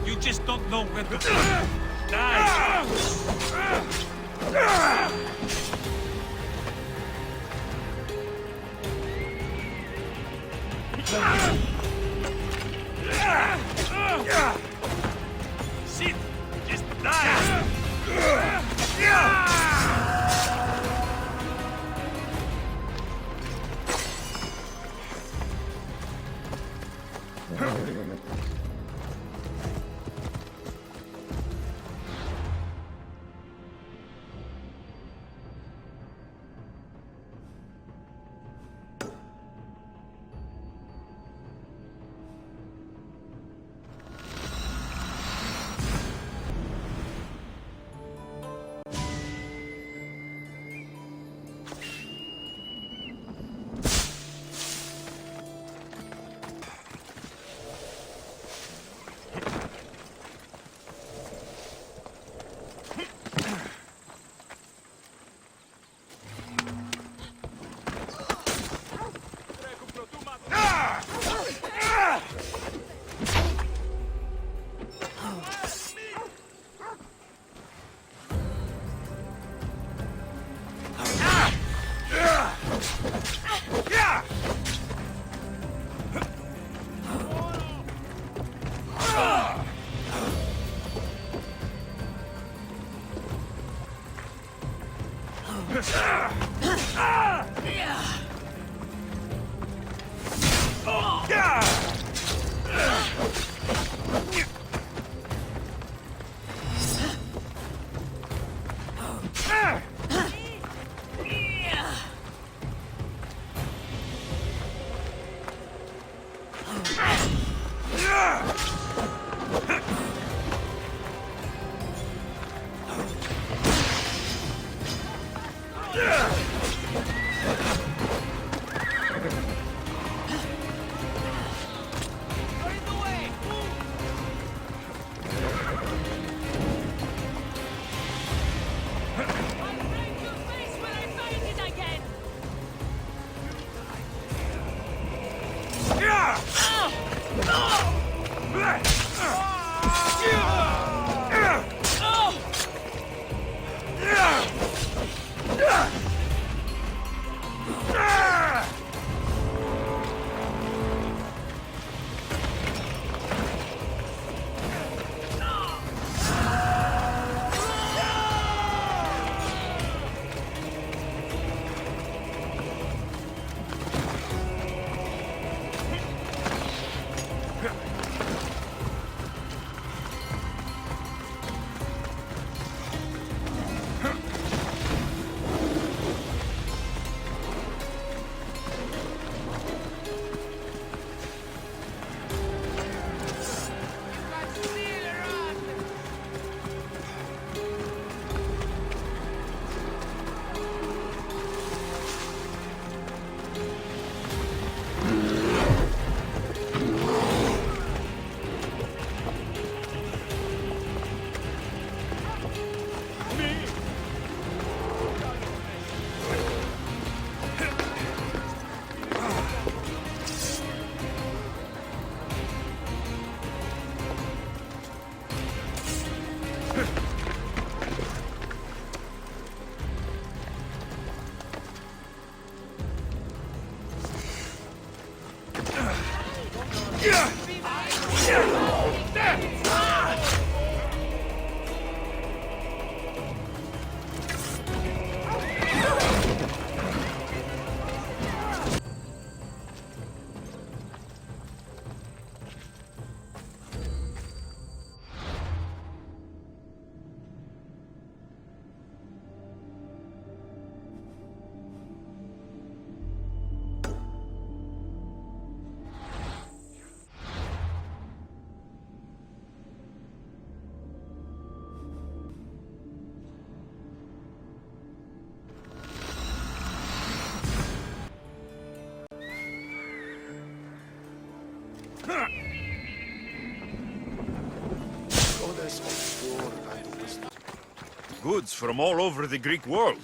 You just don't know when to die. Sit. Just die. Goods from all over the Greek world.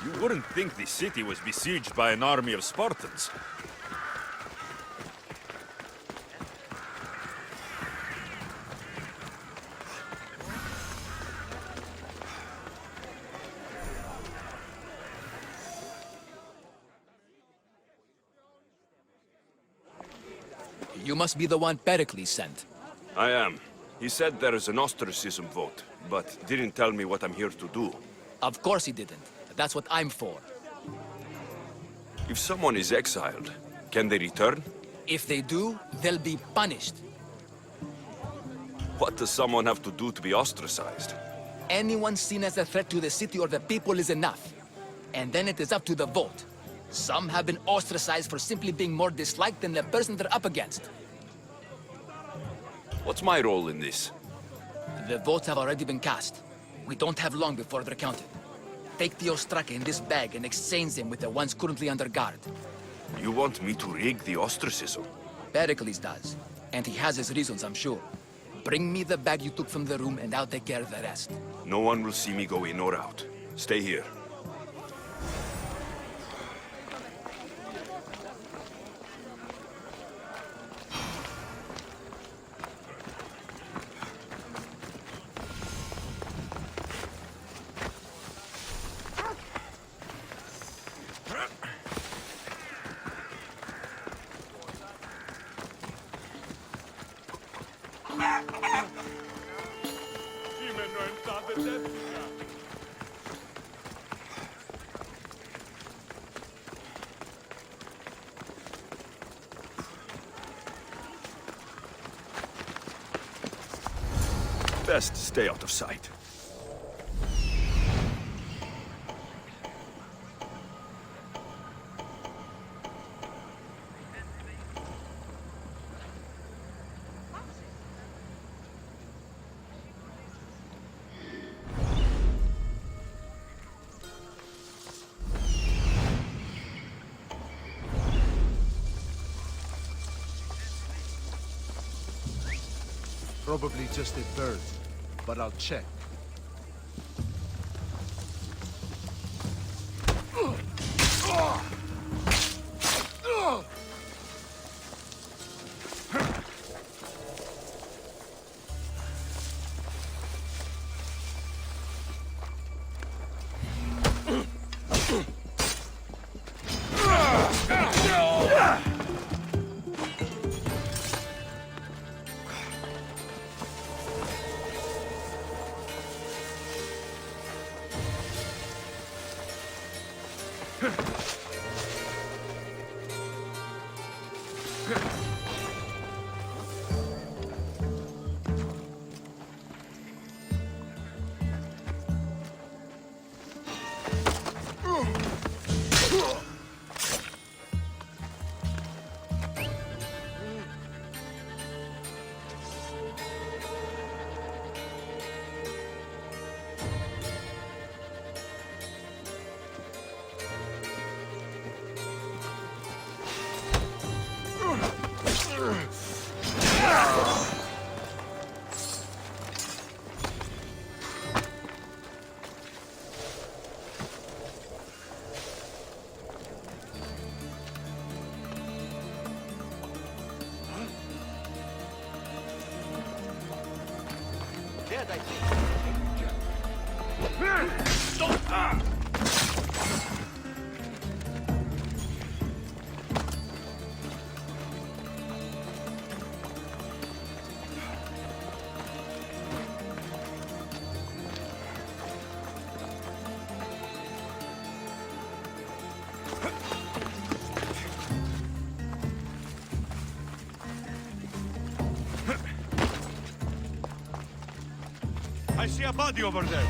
You wouldn't think the city was besieged by an army of Spartans. You must be the one Perikles sent. I am. He said there is an ostracism vote, but didn't tell me what I'm here to do. Of course he didn't. That's what I'm for. If someone is exiled, can they return? If they do, they'll be punished. What does someone have to do to be ostracized? Anyone seen as a threat to the city or the people is enough. And then it is up to the vote. Some have been ostracized for simply being more disliked than the person they're up against. What's my role in this? The votes have already been cast. We don't have long before they're counted. Take the ostraka in this bag and exchange them with the ones currently under guard. You want me to rig the ostracism? Perikles does. And he has his reasons, I'm sure. Bring me the bag you took from the room and I'll take care of the rest. No one will see me go in or out. Stay here. Best stay out of sight. Probably just a bird, but I'll check. I see a body over there.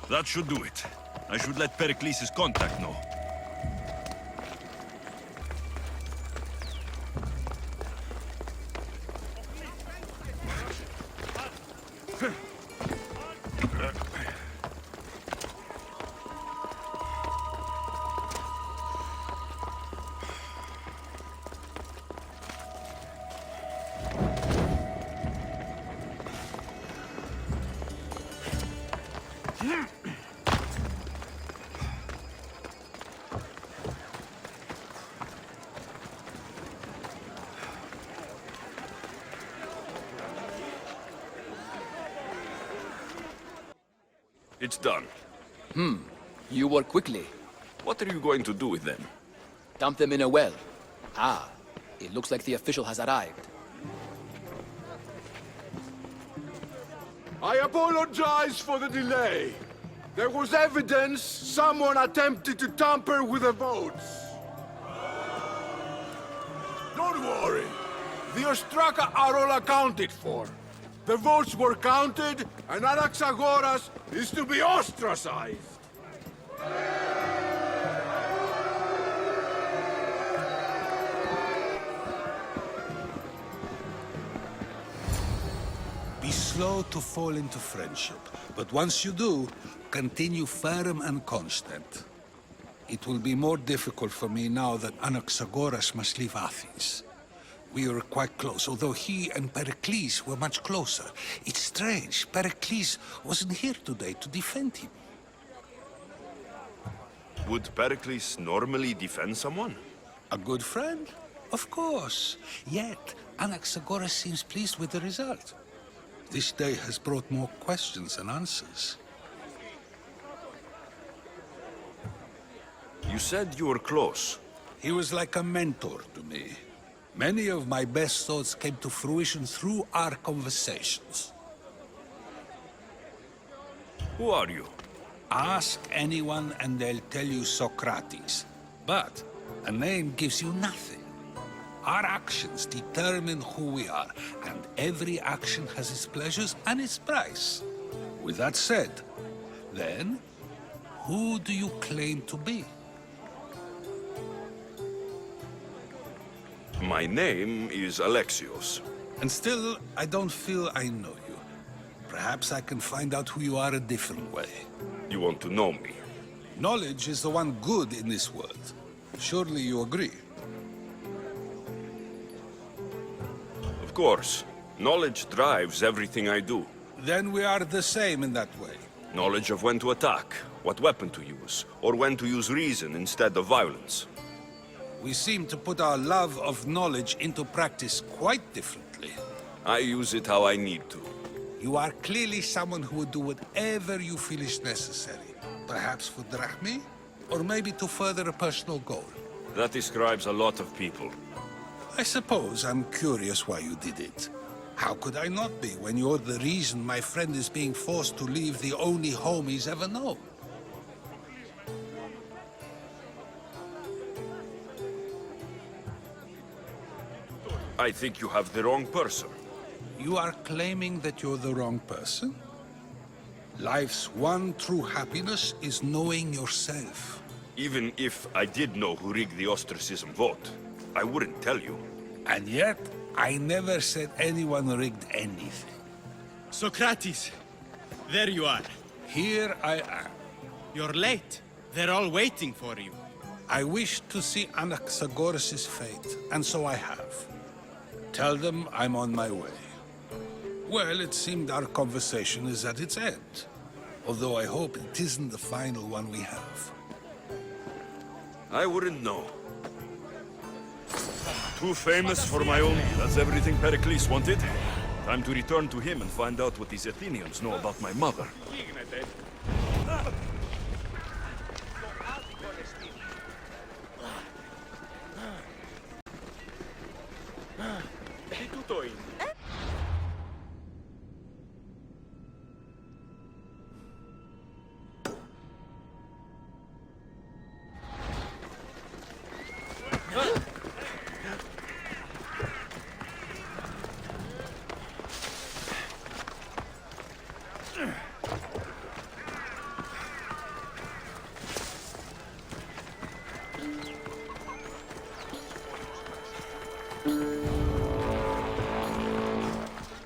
That should do it. I should let Perikles' contact know. It's done. You work quickly. What are you going to do with them? Dump them in a well. Ah, it looks like the official has arrived. I apologize for the delay. There was evidence someone attempted to tamper with the votes. Don't worry. The ostraka are all accounted for. The votes were counted, and Agora is to be ostracized. Be slow to fall into friendship, but once you do, continue firm and constant. It will be more difficult for me now that Anaxagoras must leave Athens. We were quite close, although he and Perikles were much closer. It's strange, Perikles wasn't here today to defend him. Would Perikles normally defend someone? A good friend? Of course. Yet, Anaxagoras seems pleased with the result. This day has brought more questions than answers. You said you were close. He was like a mentor to me. Many of my best thoughts came to fruition through our conversations. Who are you? Ask anyone and they'll tell you Socrates. But a name gives you nothing. Our actions determine who we are, and every action has its pleasures and its price. With that said, then, who do you claim to be? My name is Alexios. And still, I don't feel I know you. Perhaps I can find out who you are a different way. You want to know me? Knowledge is the one good in this world. Surely you agree? Of course. Knowledge drives everything I do. Then we are the same in that way. Knowledge of when to attack, what weapon to use, or when to use reason instead of violence. We seem to put our love of knowledge into practice quite differently. I use it how I need to. You are clearly someone who would do whatever you feel is necessary. Perhaps for drachmi, or maybe to further a personal goal. That describes a lot of people. I suppose I'm curious why you did it. How could I not be when you're the reason my friend is being forced to leave the only home he's ever known? I think you have the wrong person. You are claiming that you're the wrong person? Life's one true happiness is knowing yourself. Even if I did know who rigged the ostracism vote, I wouldn't tell you. And yet, I never said anyone rigged anything. Socrates! There you are. Here I am. You're late. They're all waiting for you. I wish to see Anaxagoras' fate, and so I have. Tell them I'm on my way. Well, it seemed our conversation is at its end. Although I hope it isn't the final one we have. I wouldn't know. Too famous for my own... That's everything Perikles wanted. Time to return to him and find out what these Athenians know about my mother.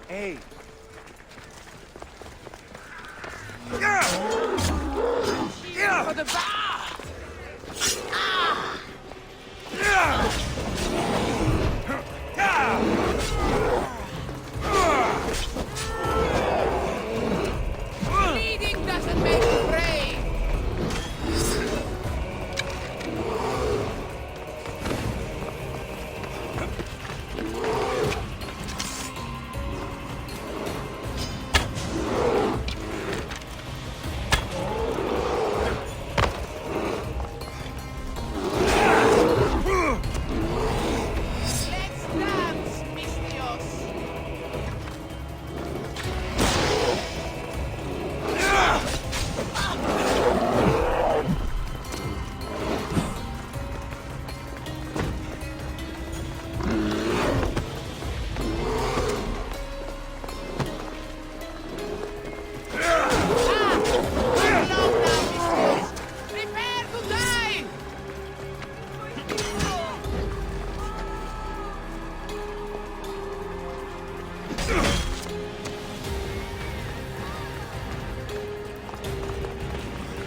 Hey! For the bar! Bleeding doesn't make you brave! Let's dance, Mycenaean! Prepare to die!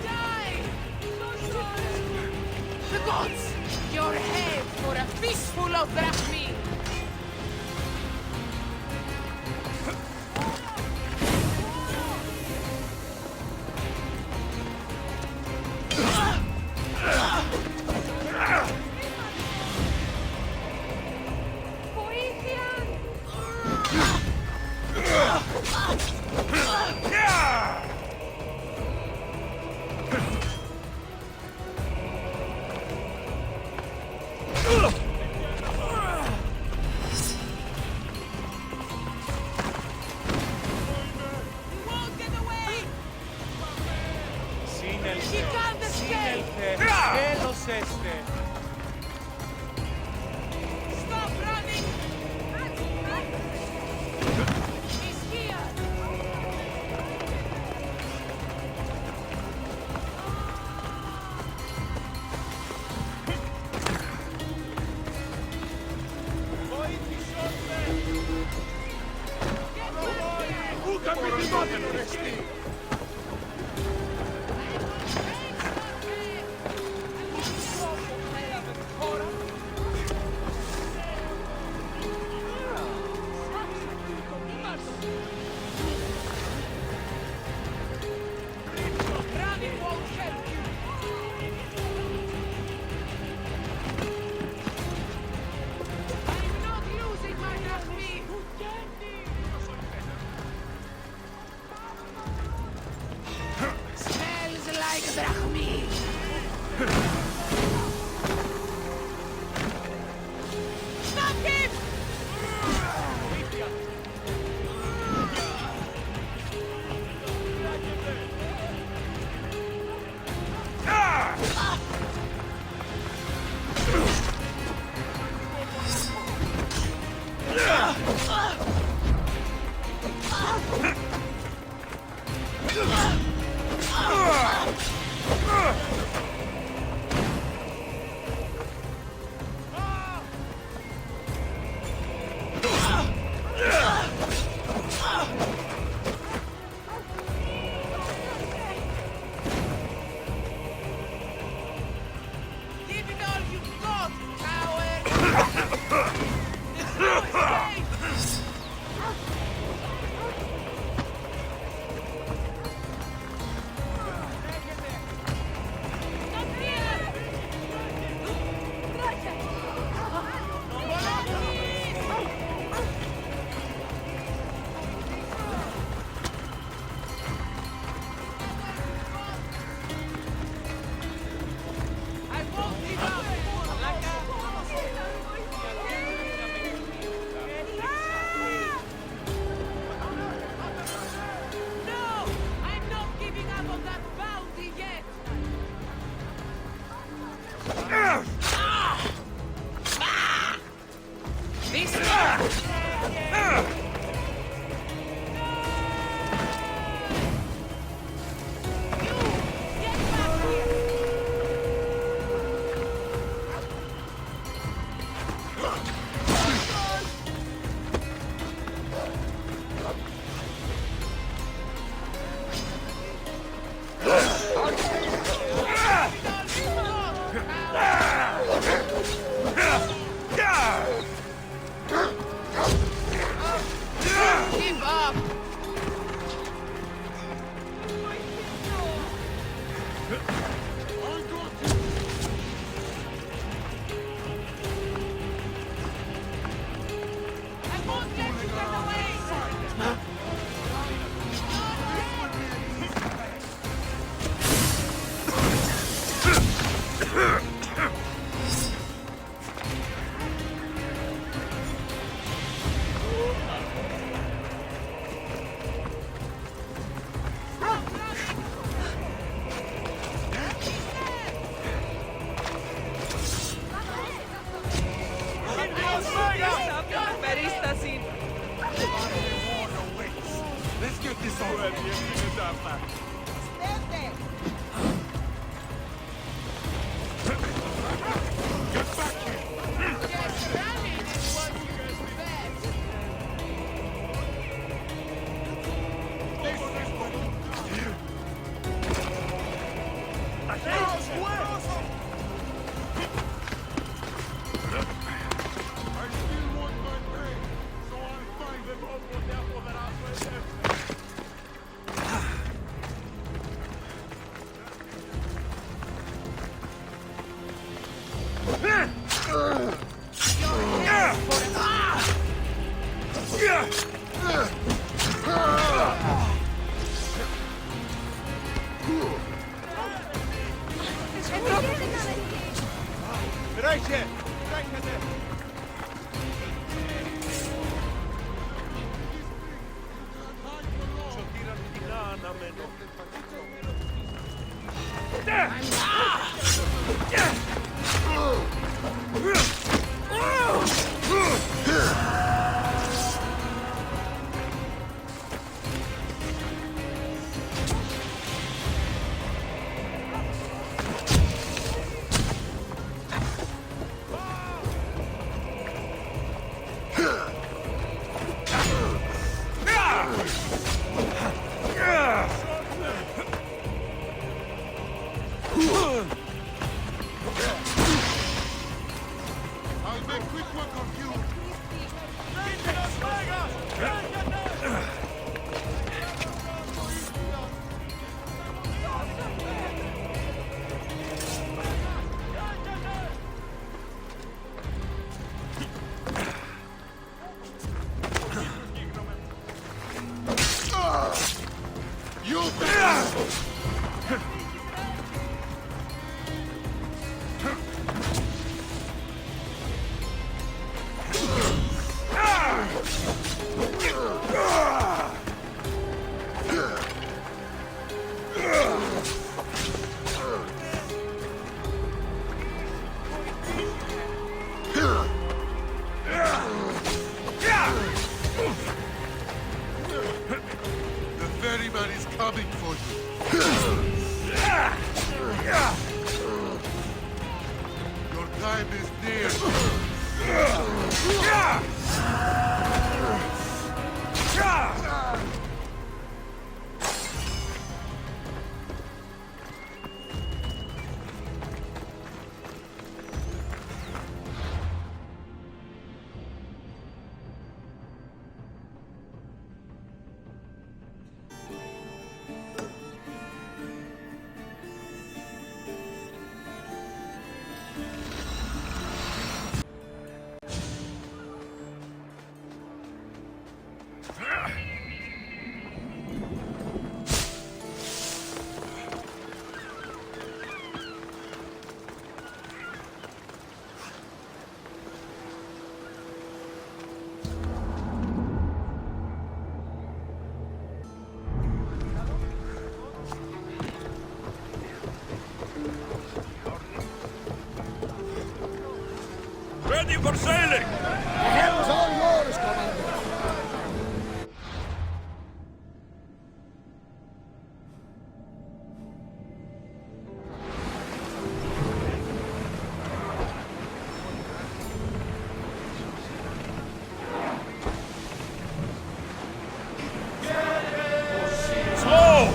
Die! The gods! Your head for a fistful of drachmi! Won't get away! She can't escape! Έλος έστε! Stop Ready for sailing! The helm's all yours, Commander. Slow!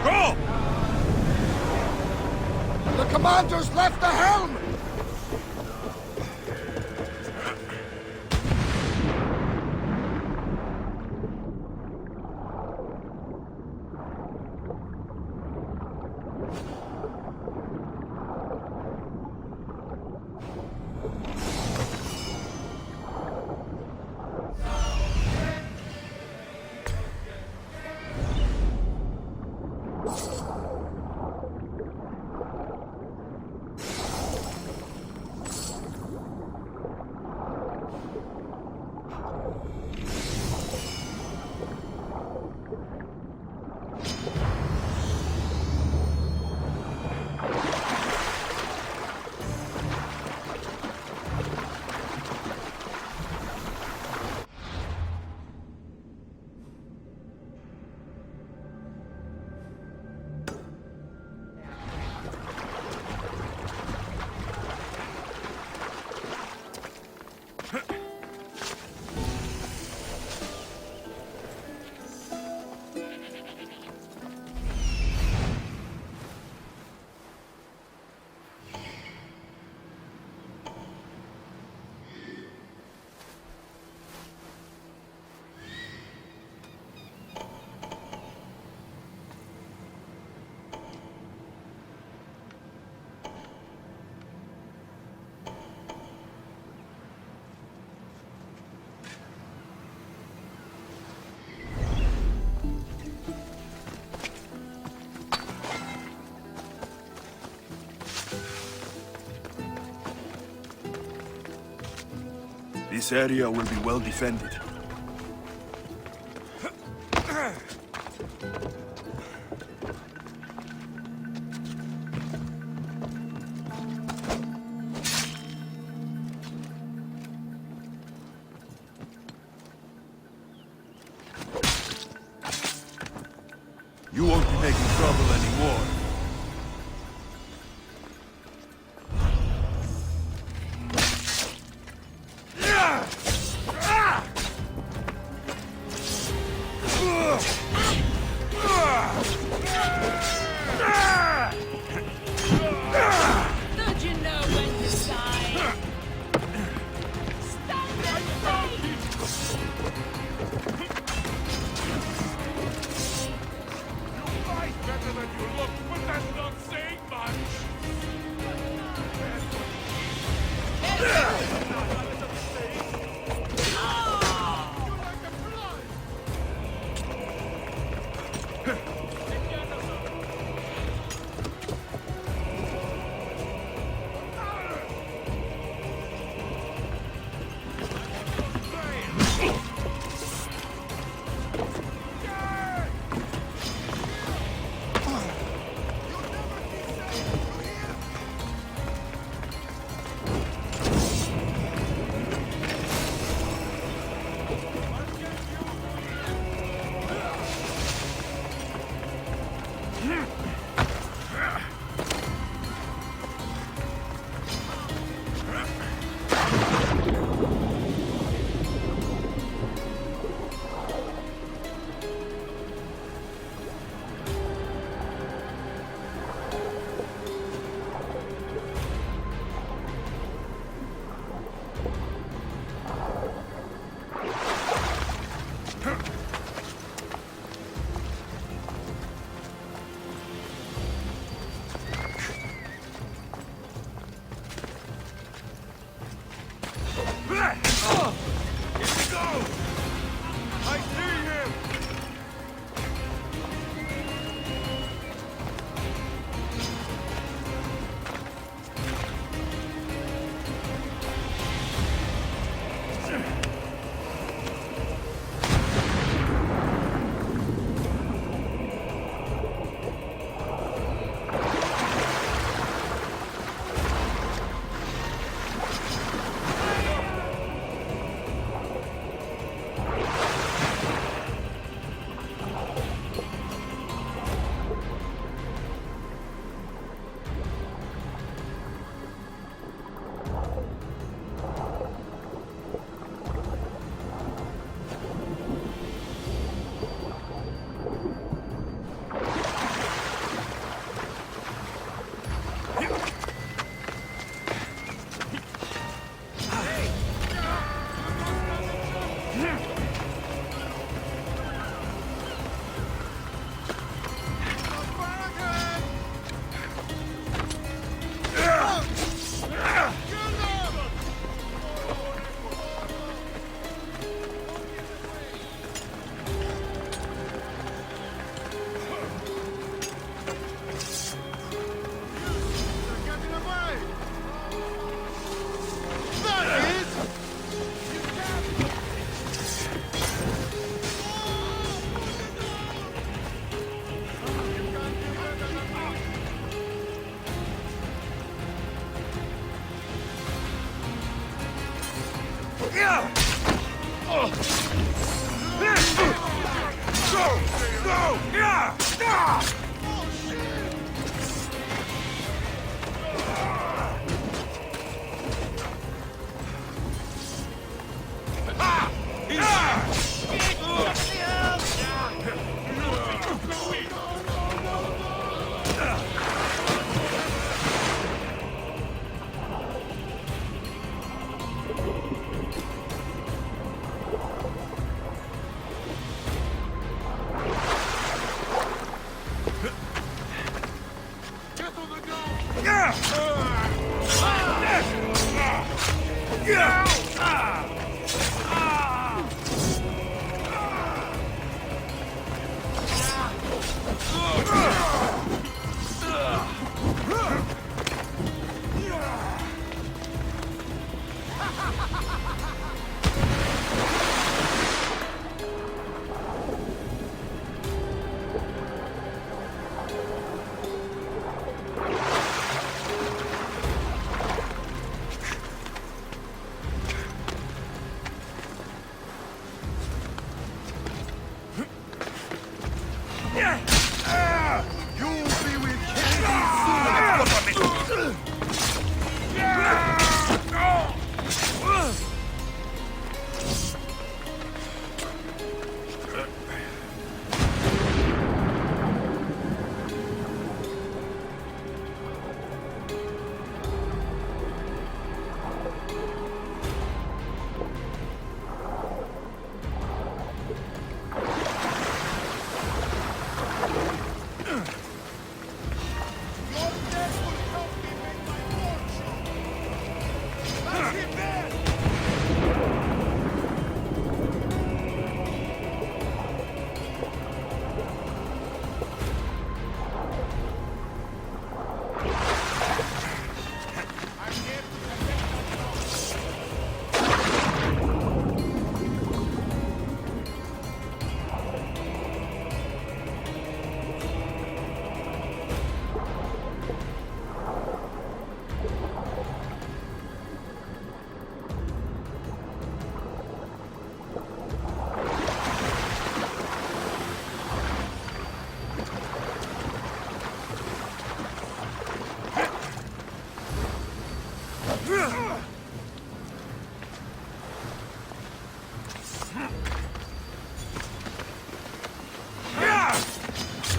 Go! The commander's left the helm! This area will be well defended. You won't be making trouble anymore. Don't you know when to sign? Stand and fight! You fight better than you look, but that's not saying much!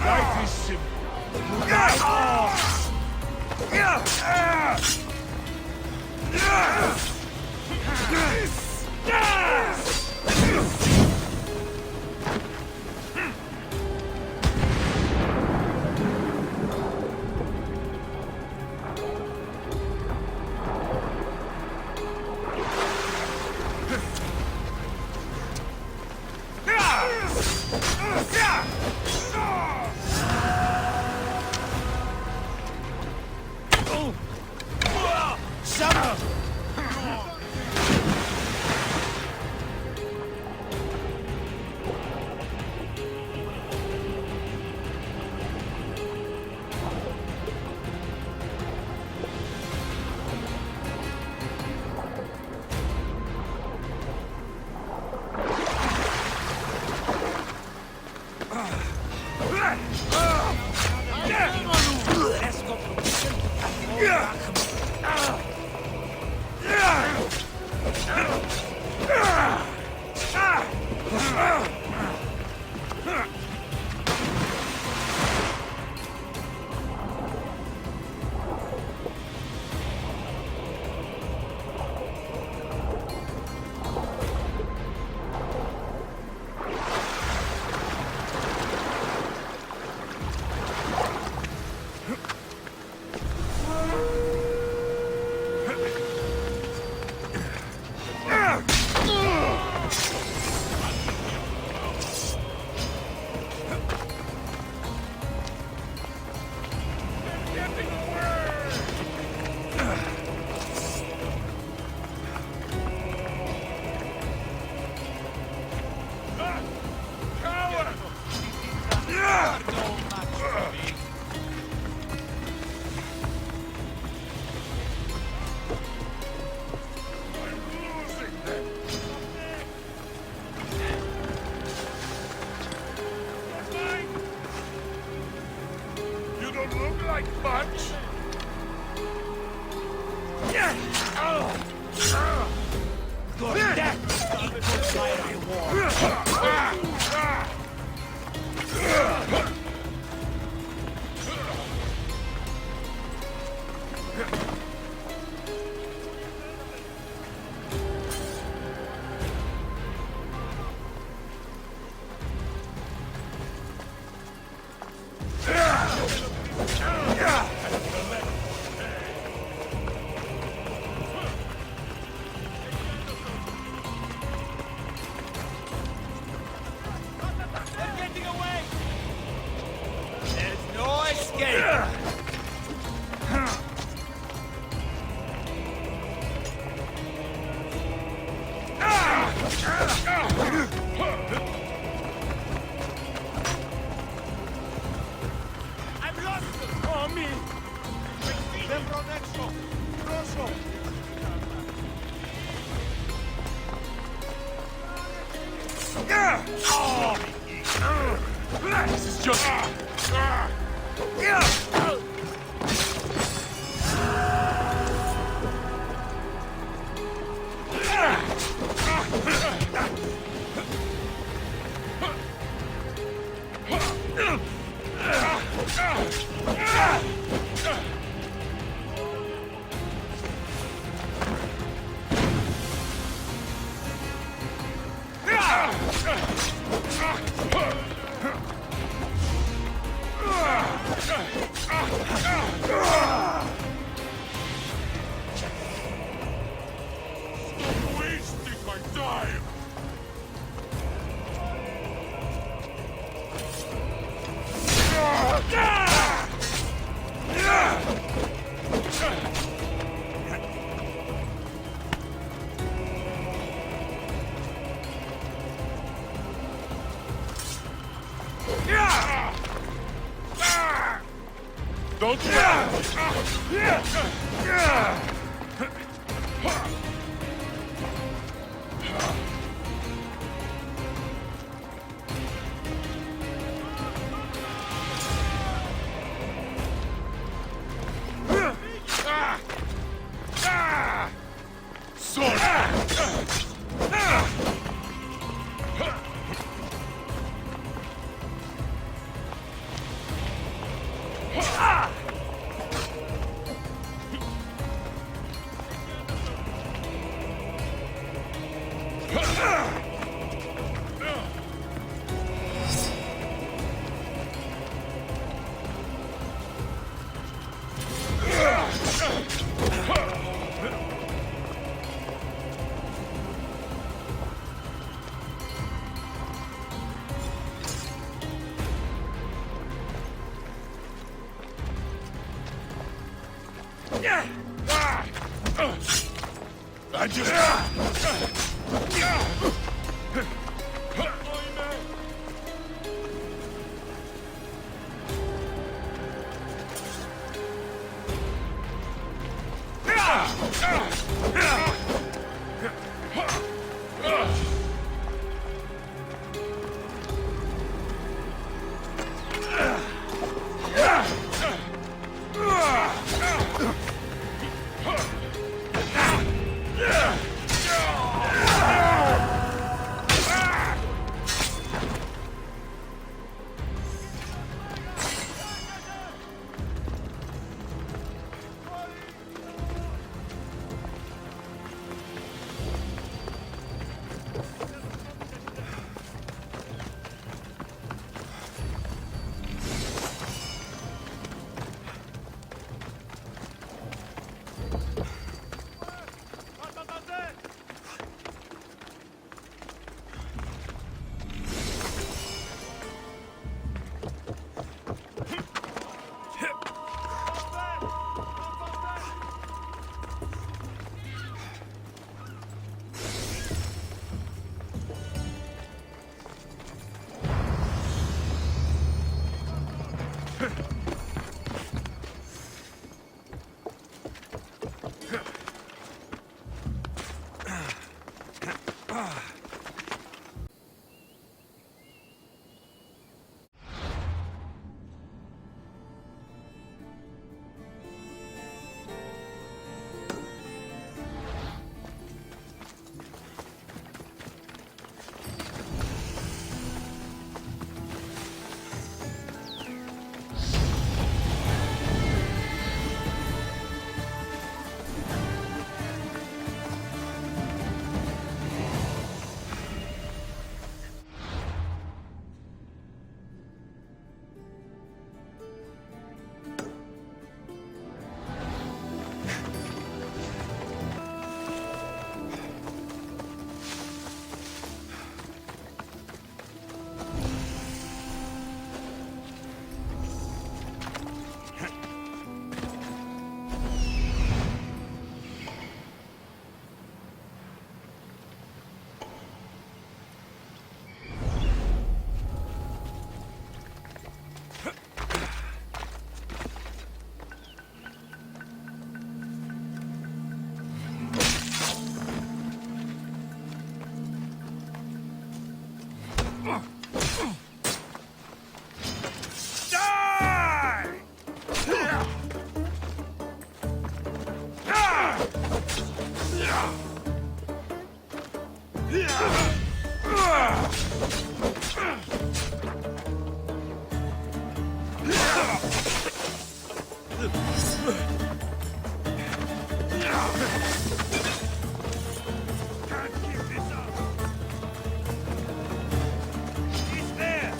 Life is simple. look like much. Yeah. Your death equals my reward. This is just... wasting my time. Don't I just... Can't keep this up. He's there.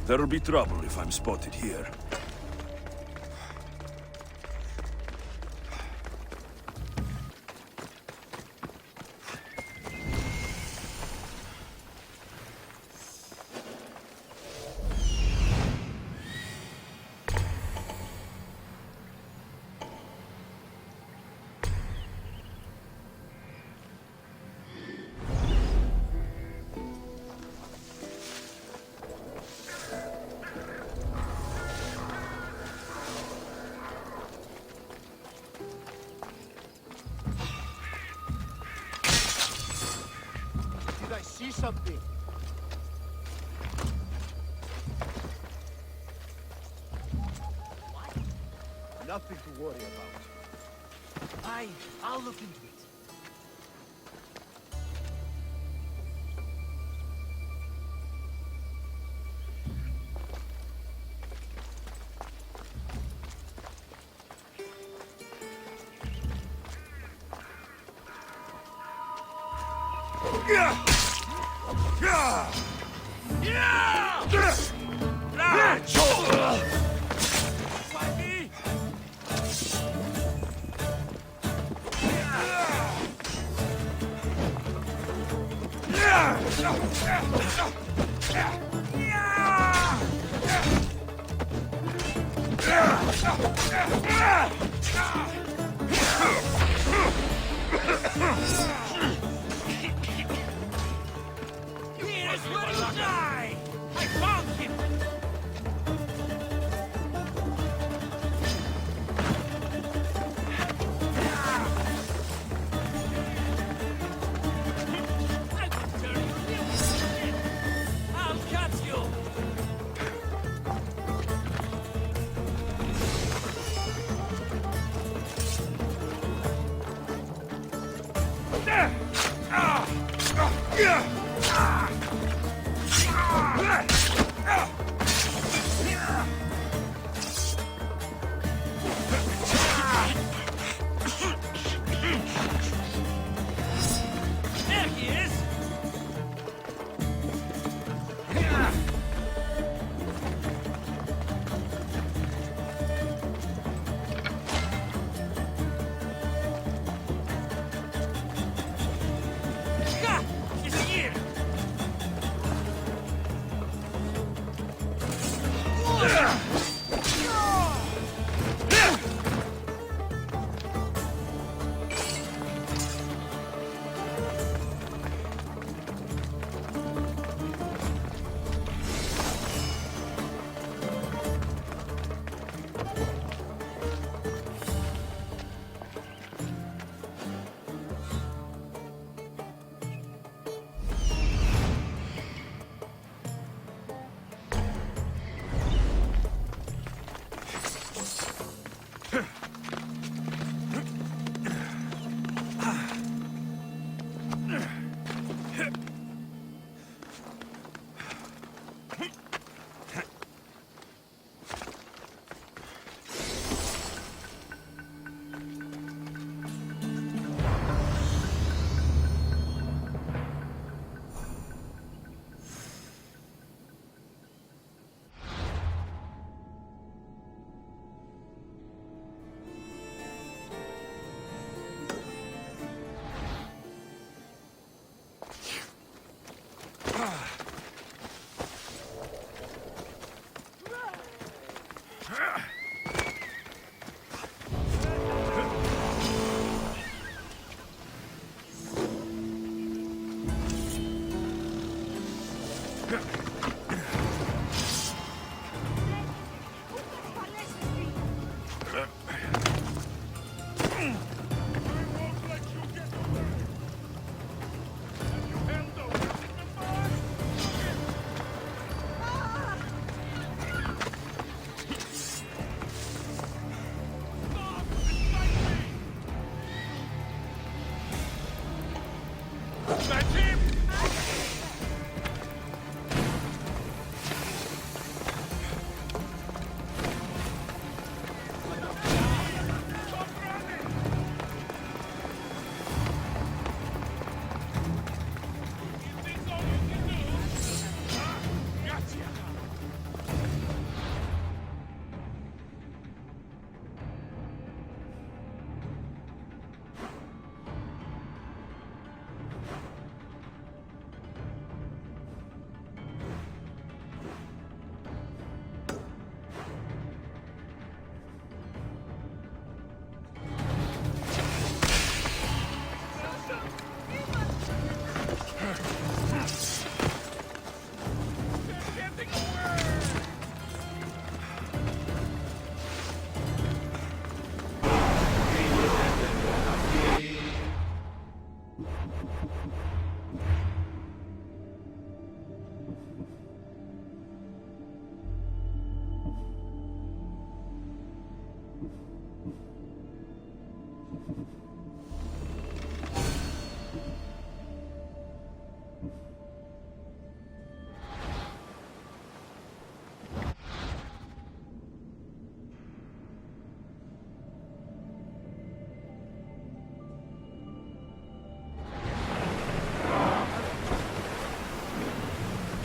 There'll be trouble if I'm spotted here. Did I see something? What? Nothing to worry about. I'll look into it.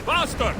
Faster!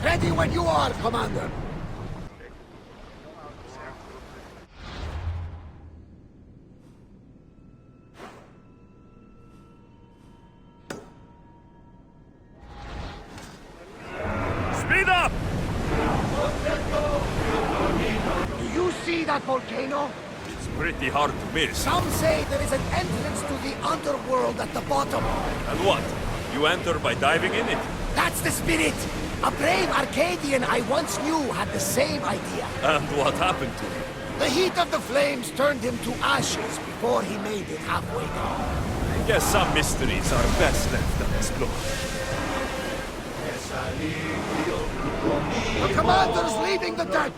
Ready when you are, Commander! Speed up! Do you see that volcano? It's pretty hard to miss. Some say there is an entrance to the underworld at the bottom. And what? You enter by diving in it? That's the spirit! A brave Arcadian I once knew had the same idea. And what happened to him? The heat of the flames turned him to ashes before he made it halfway down. I guess some mysteries are best left unexplored. The commander's leaving the deck!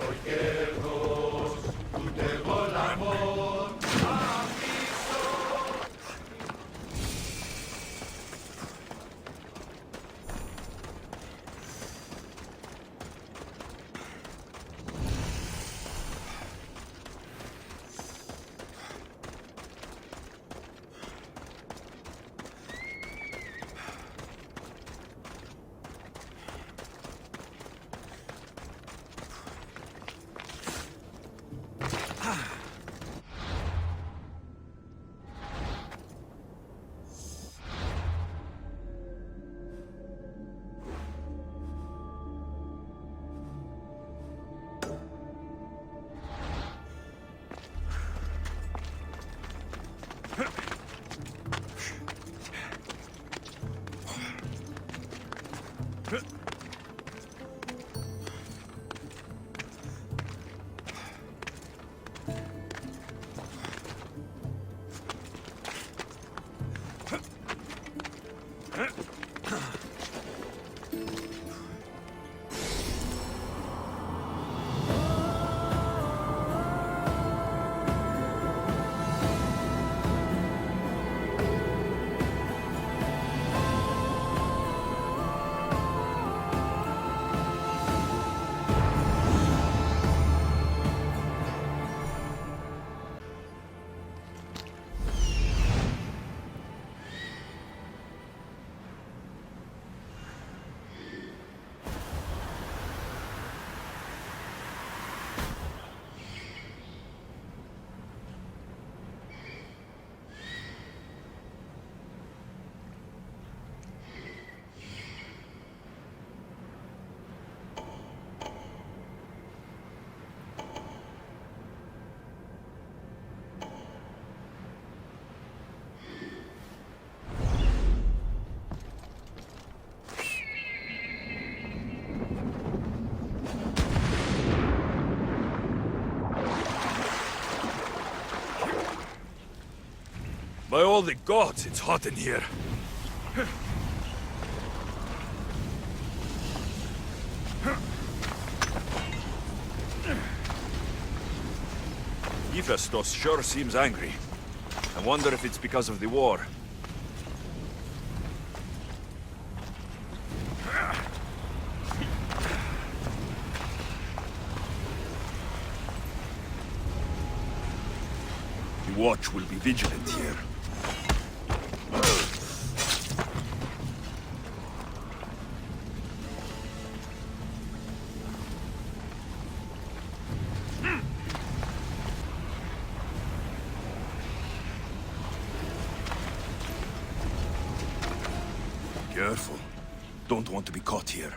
By all the gods, it's hot in here. Hephaistos sure seems angry. I wonder if it's because of the war. The watch will be vigilant here. Careful. Don't want to be caught here.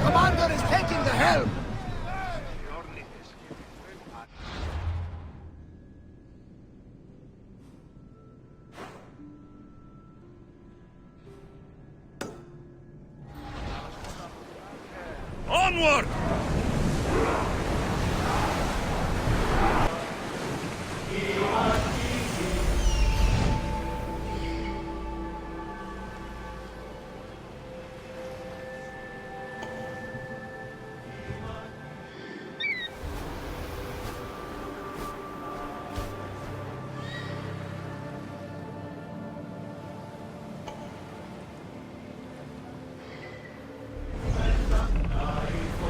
commander is taking the helm! Onward!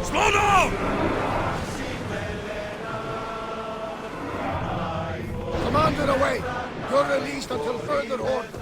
Slow down! Commander away! You're released until further orders.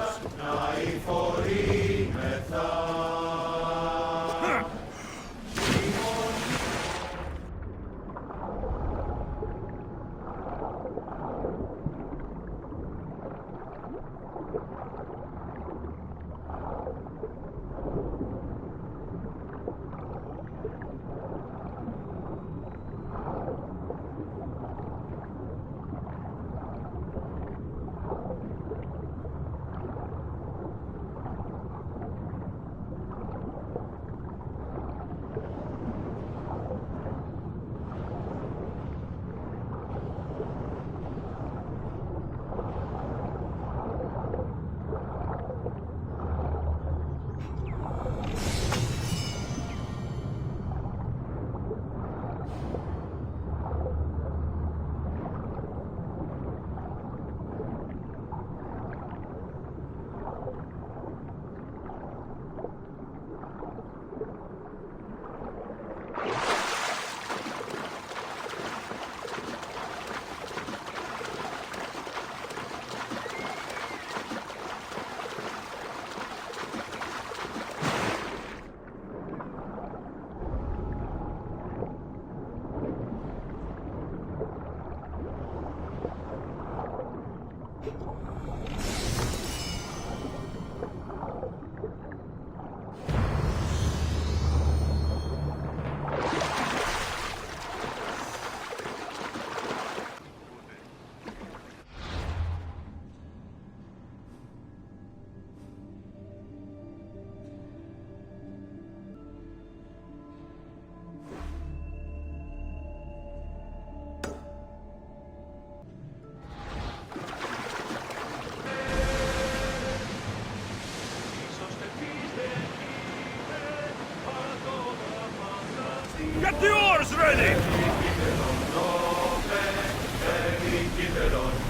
Get the oars ready!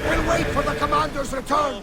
We'll wait for the commander's return!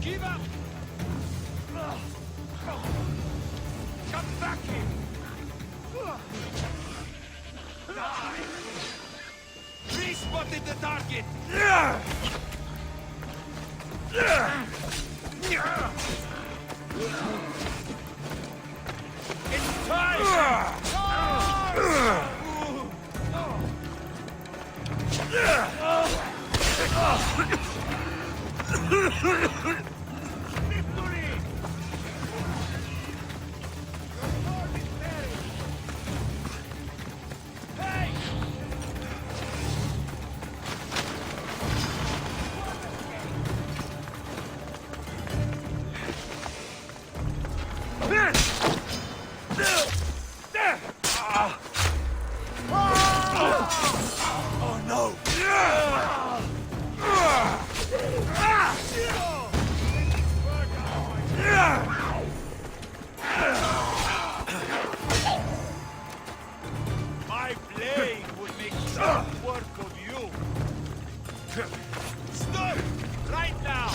Give up! Come back here! Die! Respotted the target! It's time! My blade will make short work of you. Stop! Right now!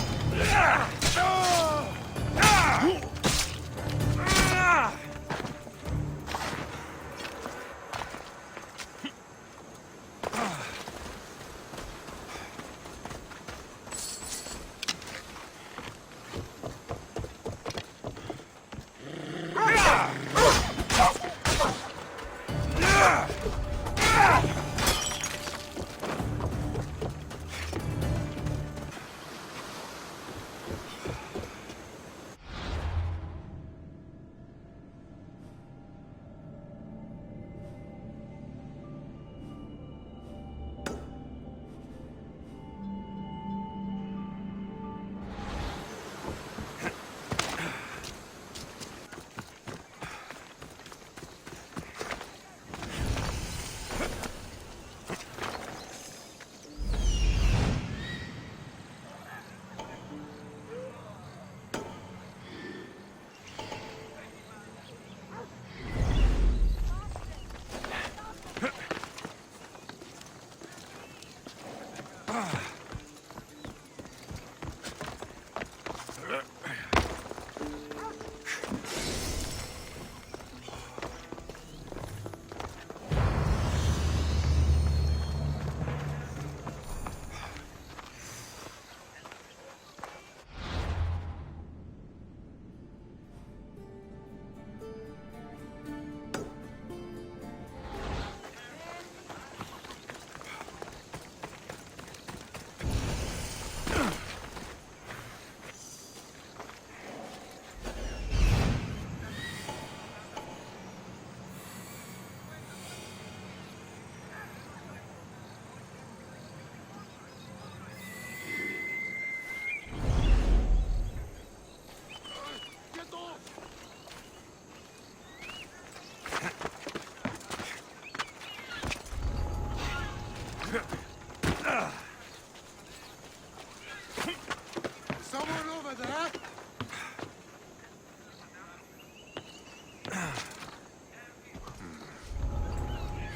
Someone over there?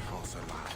False alarm.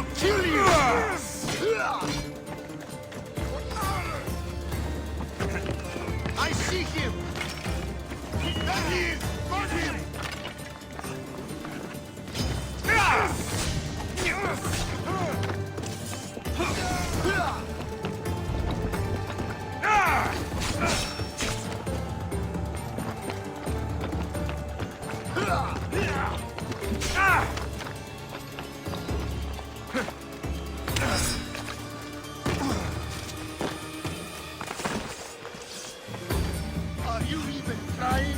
will kill you! I see him! There he is! Burn him! Are you even trying?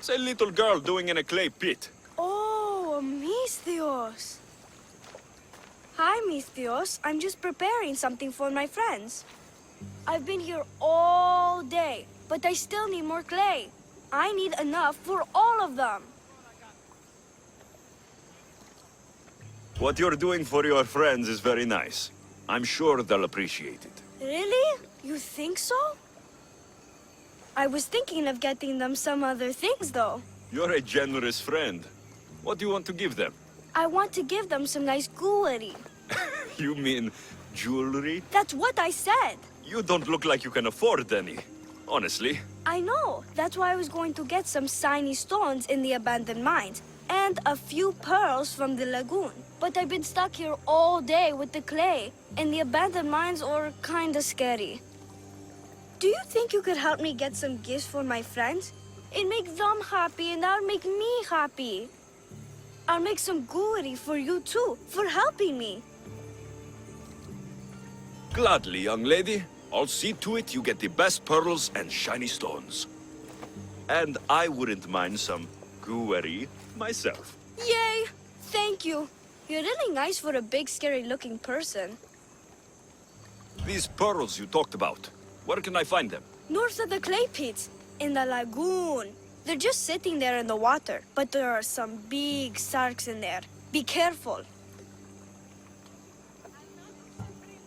What's a little girl doing in a clay pit? Oh, Aetios. Hi, Aetios. I'm just preparing something for my friends. I've been here all day, but I still need more clay. I need enough for all of them. What you're doing for your friends is very nice. I'm sure they'll appreciate it. Really? You think so? I was thinking of getting them some other things, though. You're a generous friend. What do you want to give them? I want to give them some nice jewelry. You mean jewelry? That's what I said. You don't look like you can afford any. Honestly. I know. That's why I was going to get some shiny stones in the abandoned mines and a few pearls from the lagoon. But I've been stuck here all day with the clay, and the abandoned mines are kinda scary. Do you think you could help me get some gifts for my friends? It'd make them happy and that'll make me happy. I'll make some jewelry for you too, for helping me. Gladly, young lady. I'll see to it you get the best pearls and shiny stones. And I wouldn't mind some jewelry myself. Yay! Thank you. You're really nice for a big, scary-looking person. These pearls you talked about, where can I find them? North of the clay pits, in the lagoon. They're just sitting there in the water, but there are some big sharks in there. Be careful.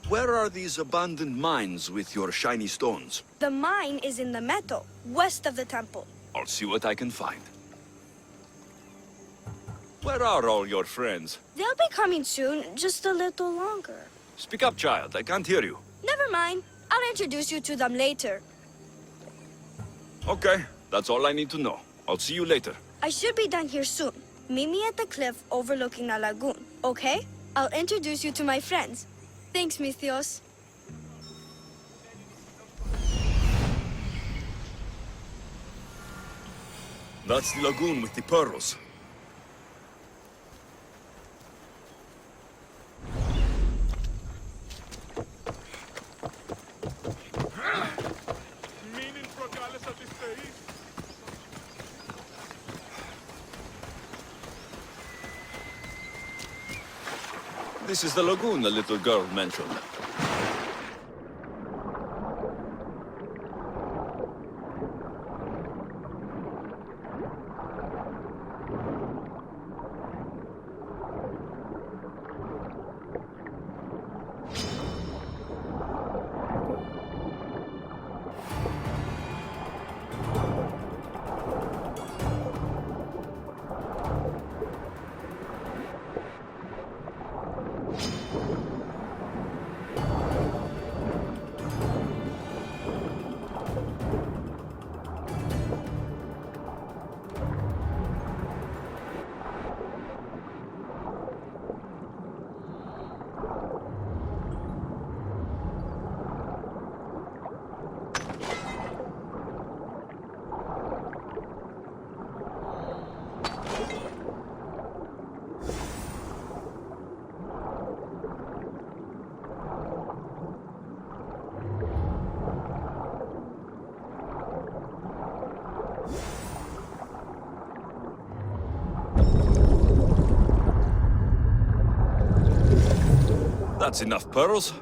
Where are these abandoned mines with your shiny stones? The mine is in the meadow, west of the temple. I'll see what I can find. Where are all your friends? They'll be coming soon, just a little longer. Speak up, child. I can't hear you. Never mind. I'll introduce you to them later. Okay, that's all I need to know. I'll see you later. I should be done here soon. Meet me at the cliff overlooking the lagoon, okay? I'll introduce you to my friends. Thanks, Aetios. That's the lagoon with the pearls. This is the lagoon the little girl mentioned. That's enough pearls.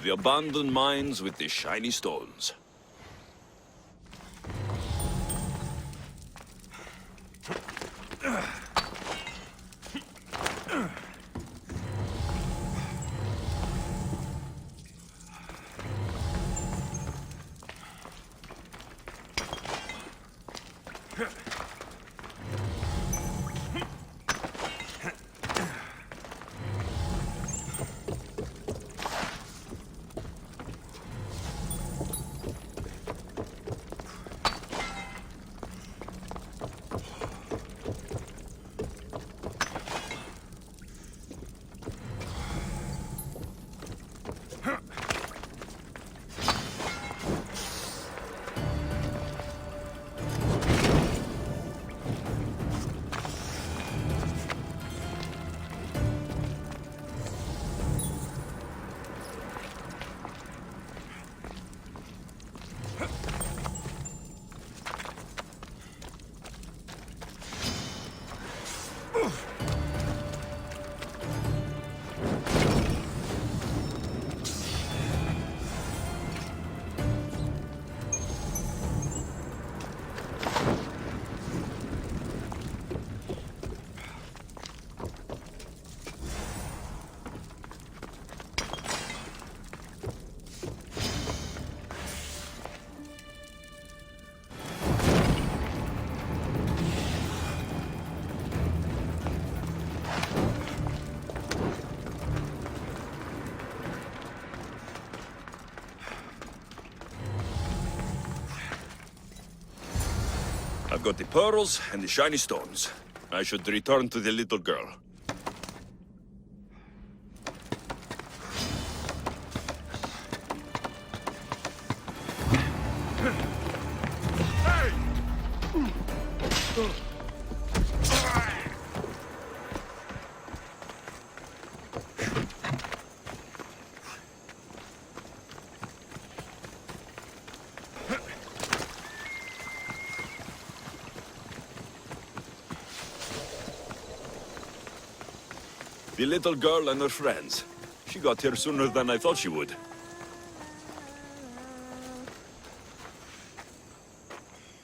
The abandoned mines with the shiny stones. got the pearls and the shiny stones. I should return to the little girl. The little girl and her friends. She got here sooner than I thought she would.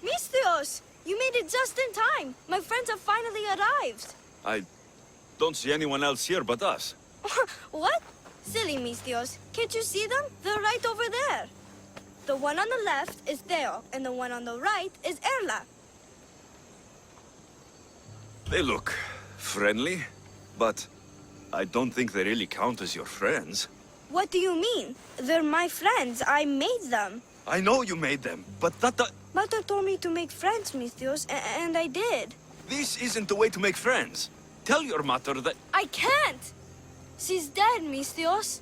Misthios! You made it just in time! My friends have finally arrived! I don't see anyone else here but us. What? Silly Misthios. Can't you see them? They're right over there. The one on the left is Theo, and the one on the right is Erla. They look friendly, but I don't think they really count as your friends. What do you mean? They're my friends. I made them. I know you made them, but Mother told me to make friends, Misthios, and I did. this isn't the way to make friends. Tell your mother that... I can't! She's dead, Misthios.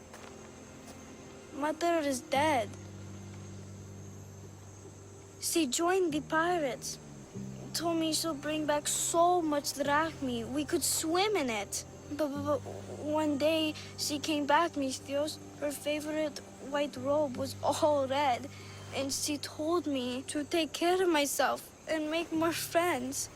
Mother is dead. She joined the pirates. Told me she'll bring back so much drachmi, we could swim in it. But one day, she came back, Misthios. Her favorite white robe was all red. And she told me to take care of myself and make more friends.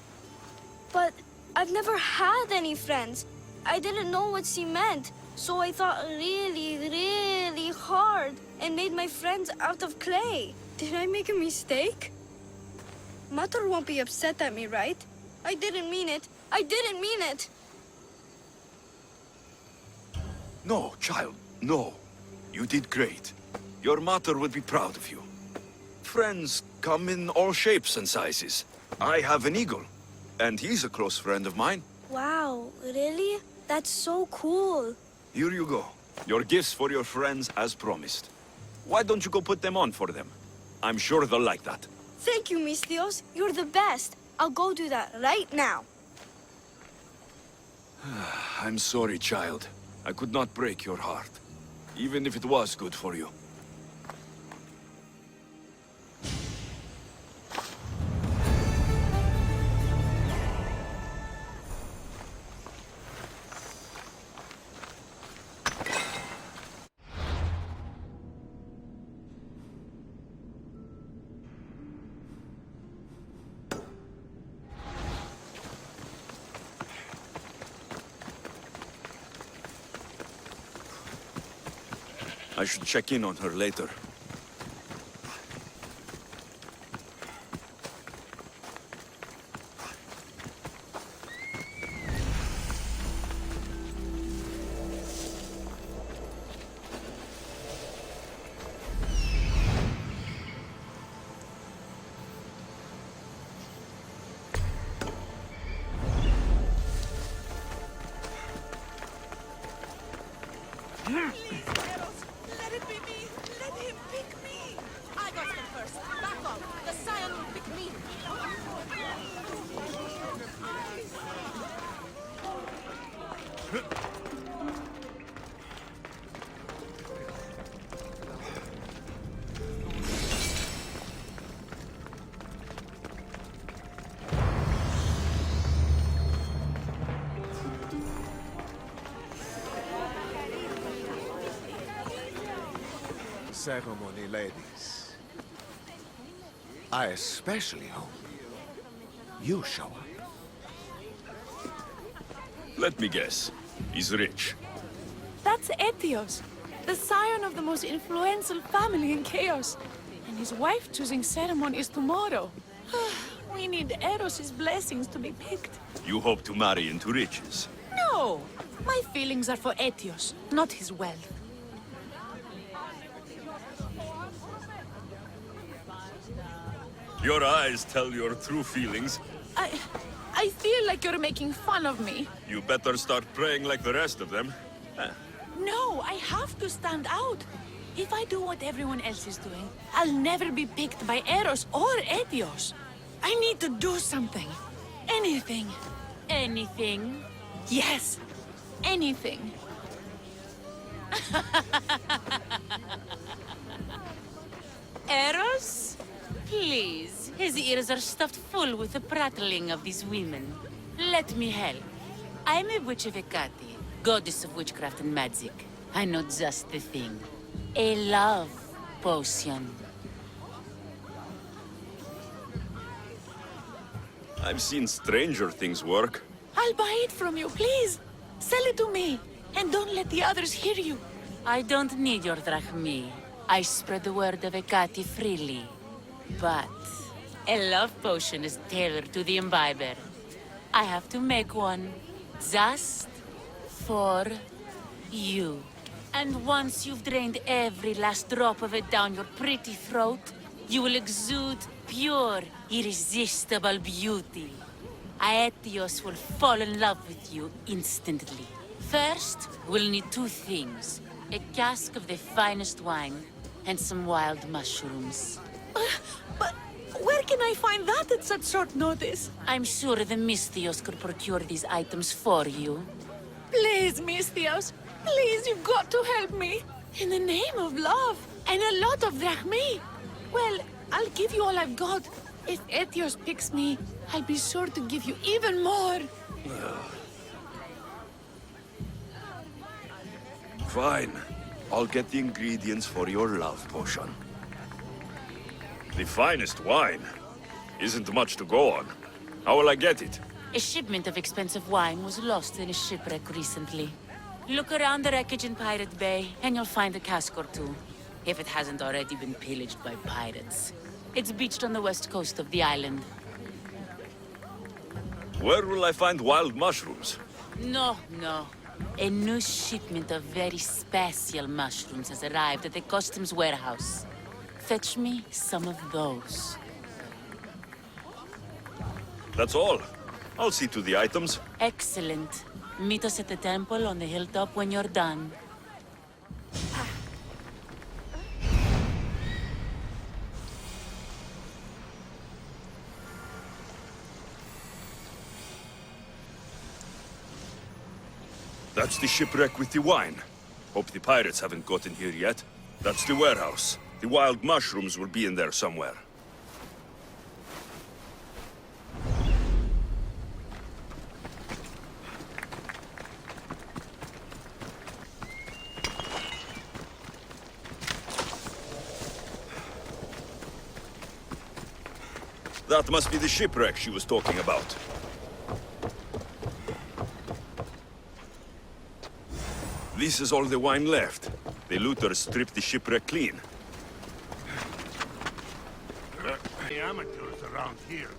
But I've never had any friends. I didn't know what she meant. So I thought really, really hard and made my friends out of clay. Did I make a mistake? Mother won't be upset at me, right? I didn't mean it. I didn't mean it. No, child, no. You did great. Your mother would be proud of you. Friends come in all shapes and sizes. I have an eagle, and he's a close friend of mine. Wow, really? That's so cool. Here you go. Your gifts for your friends as promised. Why don't you go put them on for them? I'm sure they'll like that. Thank you, Misthios. You're the best. I'll go do that right now. I'm sorry, child. I could not break your heart, even if it was good for you. I should check in on her later. Let it be me! Let him pick me! I got him first. Back off. The Scion will pick me. Ceremony, ladies. I especially hope you show up. Let me guess. He's rich. That's Aetios, the scion of the most influential family in Chaos. And his wife choosing ceremony is tomorrow. We need Eros' blessings to be picked. You hope to marry into riches. No! My feelings are for Aetios, not his wealth. Your eyes tell your true feelings. I feel like you're making fun of me. You better start praying like the rest of them. No, I have to stand out. If I do what everyone else is doing, I'll never be picked by Eros or Aetios. I need to do something. Anything. Anything? Yes. Anything. Eros? Please, his ears are stuffed full with the prattling of these women. Let me help. I'm a witch of Hecate, goddess of witchcraft and magic. I know just the thing. A love potion. I've seen stranger things work. I'll buy it from you, please. Sell it to me. And don't let the others hear you. I don't need your drachmi. I spread the word of Hecate freely. But a love potion is tailored to the imbiber. I have to make one. Just for you. And once you've drained every last drop of it down your pretty throat, you will exude pure, irresistible beauty. Aetios will fall in love with you instantly. First, we'll need two things. A cask of the finest wine, and some wild mushrooms. But where can I find that at such short notice? I'm sure the Mystios could procure these items for you. Please, Mystios. Please, you've got to help me. In the name of love. And a lot of drachmi. Well, I'll give you all I've got. If Aetios picks me, I'll be sure to give you even more. Fine. I'll get the ingredients for your love potion. The finest wine? Isn't much to go on. How will I get it? A shipment of expensive wine was lost in a shipwreck recently. Look around the wreckage in Pirate Bay, and you'll find a cask or two. If it hasn't already been pillaged by pirates. It's beached on the west coast of the island. Where will I find wild mushrooms? No. A new shipment of very special mushrooms has arrived at the customs warehouse. Fetch me some of those. That's all. I'll see to the items. Excellent. Meet us at the temple on the hilltop when you're done. That's the shipwreck with the wine. Hope the pirates haven't gotten here yet. That's the warehouse. The wild mushrooms will be in there somewhere. That must be the shipwreck she was talking about. This is all the wine left. The looters stripped the shipwreck clean. The amateurs around here.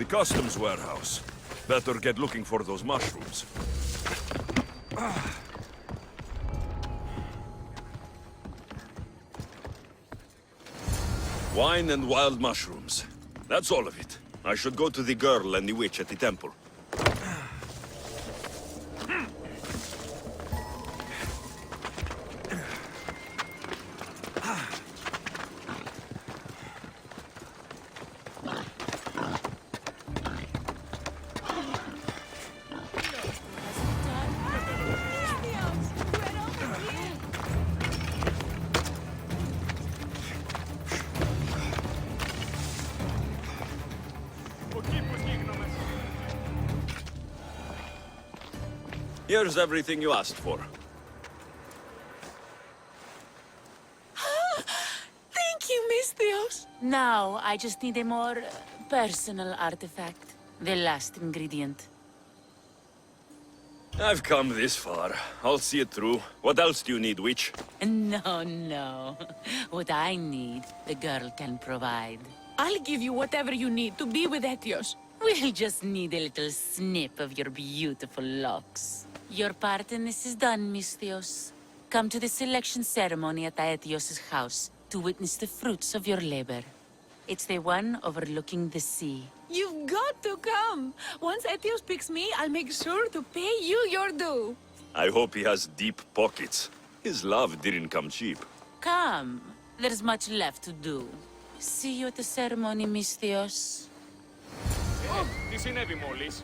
The customs warehouse. Better get looking for those mushrooms. Wine and wild mushrooms. That's all of it. I should go to the girl and the witch at the temple. Here's everything you asked for. Thank you, Misthios. Now, I just need a more personal artifact. The last ingredient. I've come this far. I'll see it through. What else do you need, witch? No. What I need, the girl can provide. I'll give you whatever you need to be with Aetios. We'll just need a little snip of your beautiful locks. Your part in this is done, Misthios. Come to the selection ceremony at Aetios' house to witness the fruits of your labor. It's the one overlooking the sea. You've got to come. Once Aetios picks me, I'll make sure to pay you your due. I hope he has deep pockets. His love didn't come cheap. Come. There's much left to do. See you at the ceremony, Misthios. Τι συνέβη μόλις?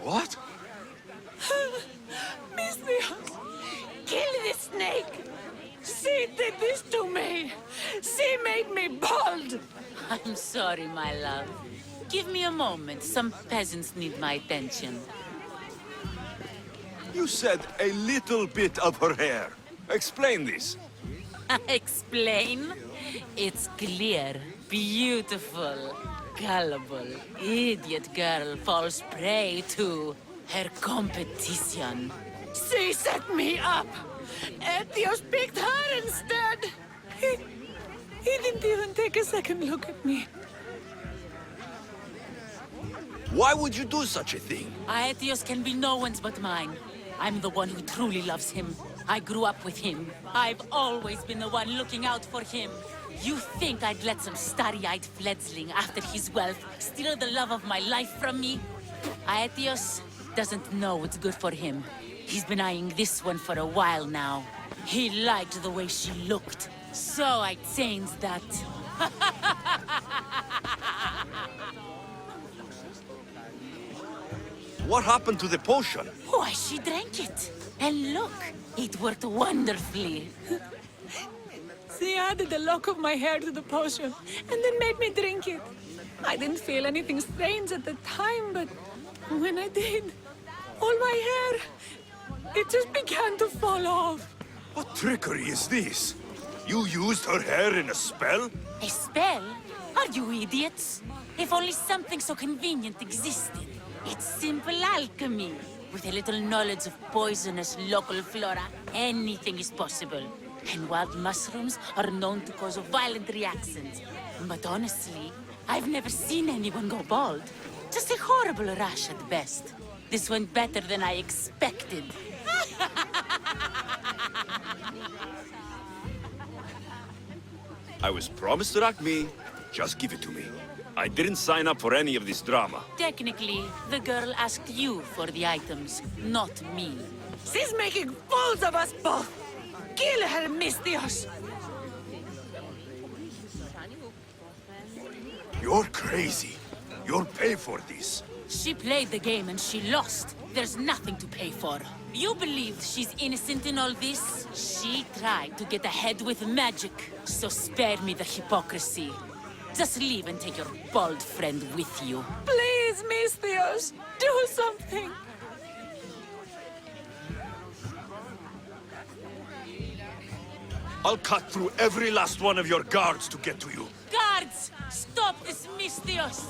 What? Misthios, kill this snake. She did this to me. She made me bald. I'm sorry, my love. Give me a moment. Some peasants need my attention. You said a little bit of her hair. Explain this. Explain? It's clear, beautiful, gullible, idiot girl falls prey to her competition. She set me up. Aetios picked her instead. He didn't even take a second look at me. Why would you do such a thing? Aetios can be no one's but mine. I'm the one who truly loves him. I grew up with him. I've always been the one looking out for him. You think I'd let some starry-eyed fledgling after his wealth steal the love of my life from me? Aetios doesn't know what's good for him. He's been eyeing this one for a while now. He liked the way she looked, so I changed that. What happened to the potion? Why, she drank it. And look, it worked wonderfully. She added a lock of my hair to the potion, and then made me drink it. I didn't feel anything strange at the time, but when I did, all my hair, it just began to fall off. What trickery is this? You used her hair in a spell? A spell? Are you idiots? If only something so convenient existed. It's simple alchemy. With a little knowledge of poisonous local flora, anything is possible. And wild mushrooms are known to cause violent reactions. But honestly, I've never seen anyone go bald. Just a horrible rash at best. This went better than I expected. I was promised to rack me. Just give it to me. I didn't sign up for any of this drama. Technically, the girl asked you for the items, not me. She's making fools of us both. Kill her, Misthios. You're crazy. You'll pay for this. She played the game and she lost. There's nothing to pay for. You believe she's innocent in all this? She tried to get ahead with magic, so spare me the hypocrisy. Just leave and take your bald friend with you. Please, Aetios, do something. I'll cut through every last one of your guards to get to you. Guards! Stop this Aetios!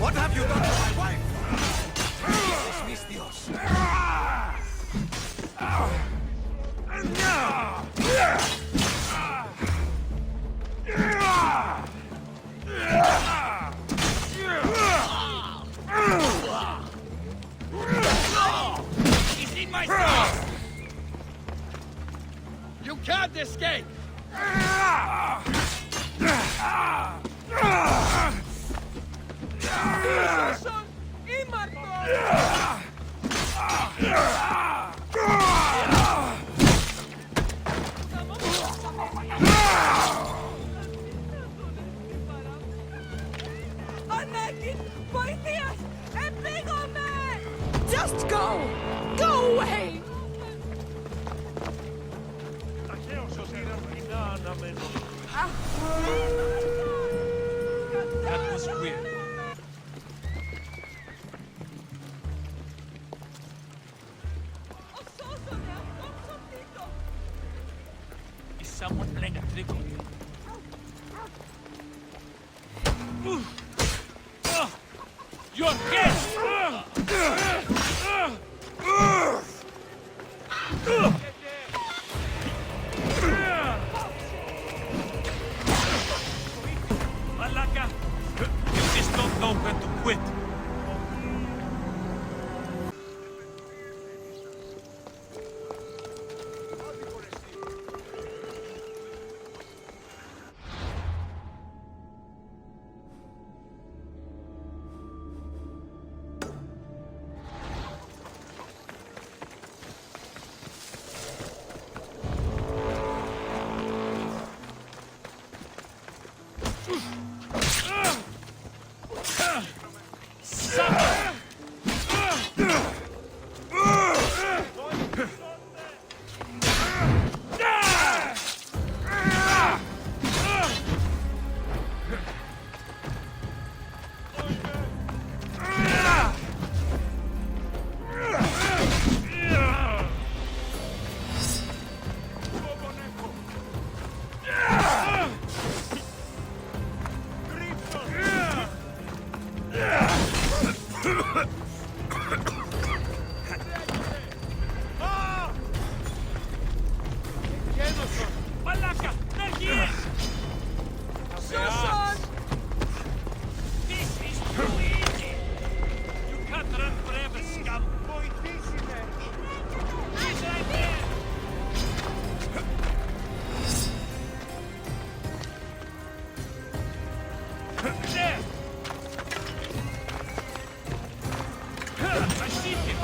What have you done to my wife? He's in my sight! You can't escape! Just go! Go away! That was weird. Is someone playing a trick on you? You're dead! Malaka! You just don't know when to quit. Malaka! They're here! This is too easy! You can't run forever, scum! He's right there! There! I see him!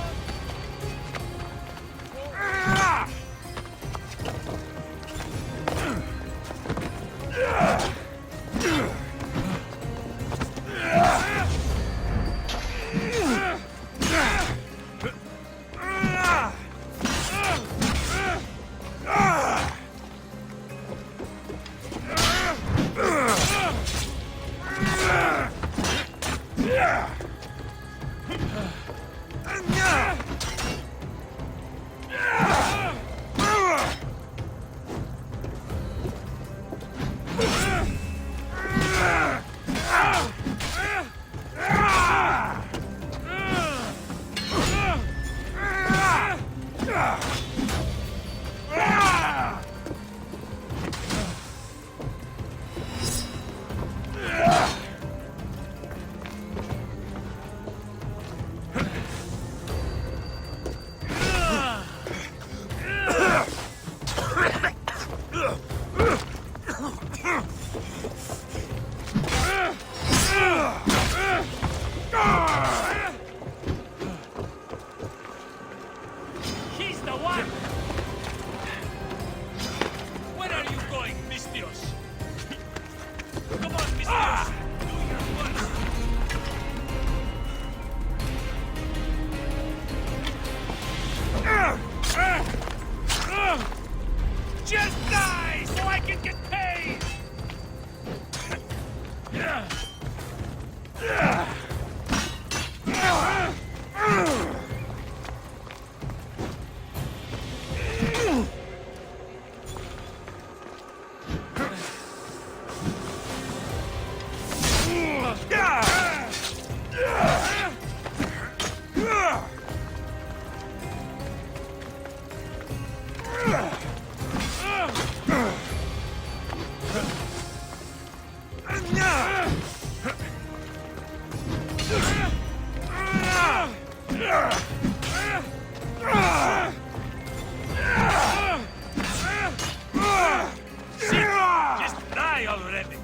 Just die already!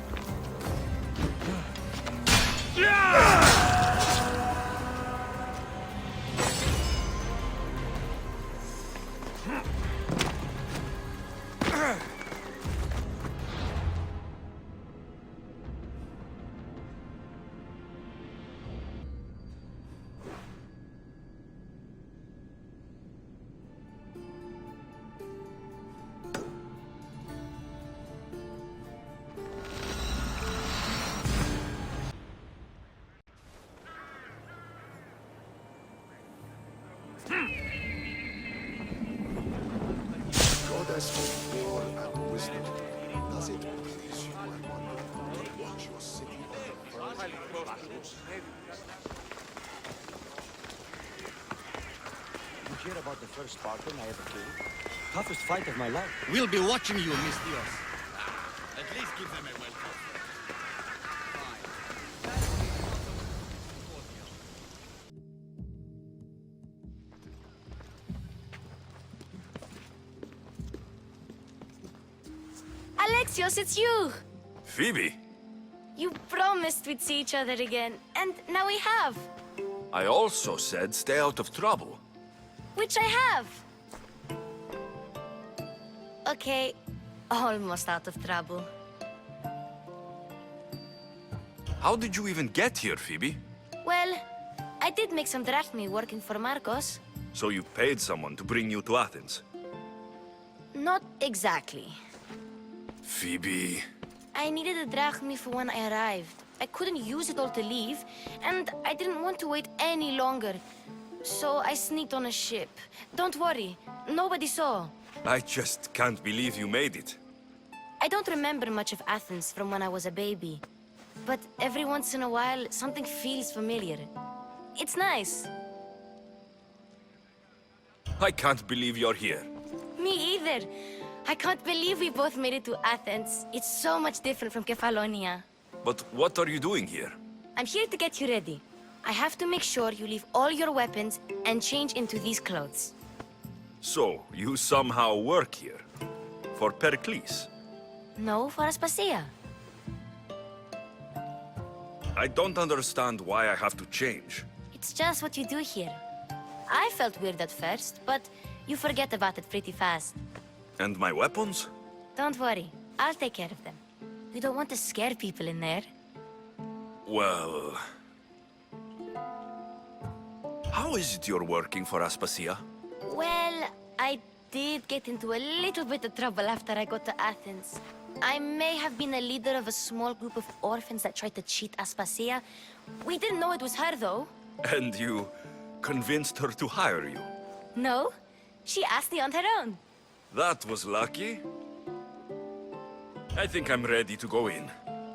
Goddess of war and wisdom, does it please you, I wonder, to watch your city burn? You hear about the first Spartan I ever killed? Toughest fight of my life. We'll be watching you, Mistios. At least give them a welcome. Aetios, it's you! Phoebe, You promised we'd see each other again, and now we have. I also said stay out of trouble. Which I have. Okay, almost out of trouble. How did you even get here, Phoebe? Well, I did make some drachmi working for Marcos. So you paid someone to bring you to Athens? Not exactly. Phoebe... I needed a drachmi for when I arrived. I couldn't use it all to leave, and I didn't want to wait any longer. So I sneaked on a ship. Don't worry, nobody saw. I just can't believe you made it. I don't remember much of Athens from when I was a baby. But every once in a while, something feels familiar. It's nice. I can't believe you're here. Me either. I can't believe we both made it to Athens. It's so much different from Kefalonia. But what are you doing here? I'm here to get you ready. I have to make sure you leave all your weapons and change into these clothes. So, you somehow work here? For Perikles? No, for Aspasia. I don't understand why I have to change. It's just what you do here. I felt weird at first, but you forget about it pretty fast. And my weapons? Don't worry, I'll take care of them. We don't want to scare people in there. Well... How is it you're working for Aspasia? Well, I did get into a little bit of trouble after I got to Athens. I may have been a leader of a small group of orphans that tried to cheat Aspasia. We didn't know it was her, though. And you convinced her to hire you? No, she asked me on her own. That was lucky. I think I'm ready to go in.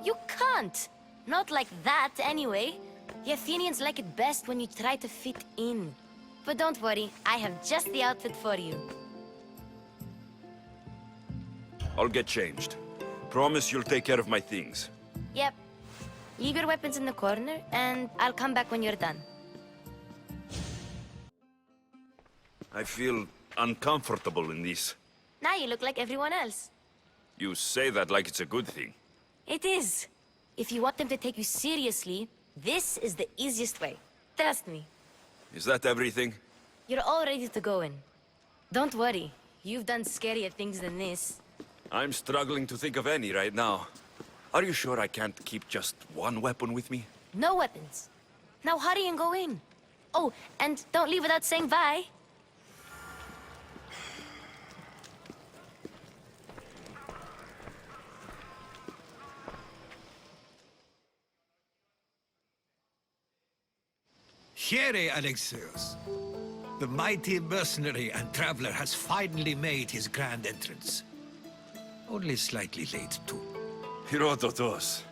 You can't. Not like that, anyway. The Athenians like it best when you try to fit in. But don't worry, I have just the outfit for you. I'll get changed. Promise you'll take care of my things. Yep. Leave your weapons in the corner, and I'll come back when you're done. I feel uncomfortable in this. Now you look like everyone else. You say that like it's a good thing. It is. If you want them to take you seriously, this is the easiest way. Trust me. Is that everything? You're all ready to go in. Don't worry. You've done scarier things than this. I'm struggling to think of any right now. Are you sure I can't keep just one weapon with me? No weapons. Now hurry and go in. Oh, and don't leave without saying bye. Here, Ajax. The mighty mercenary and traveler has finally made his grand entrance. Only slightly late, too. Herodotus.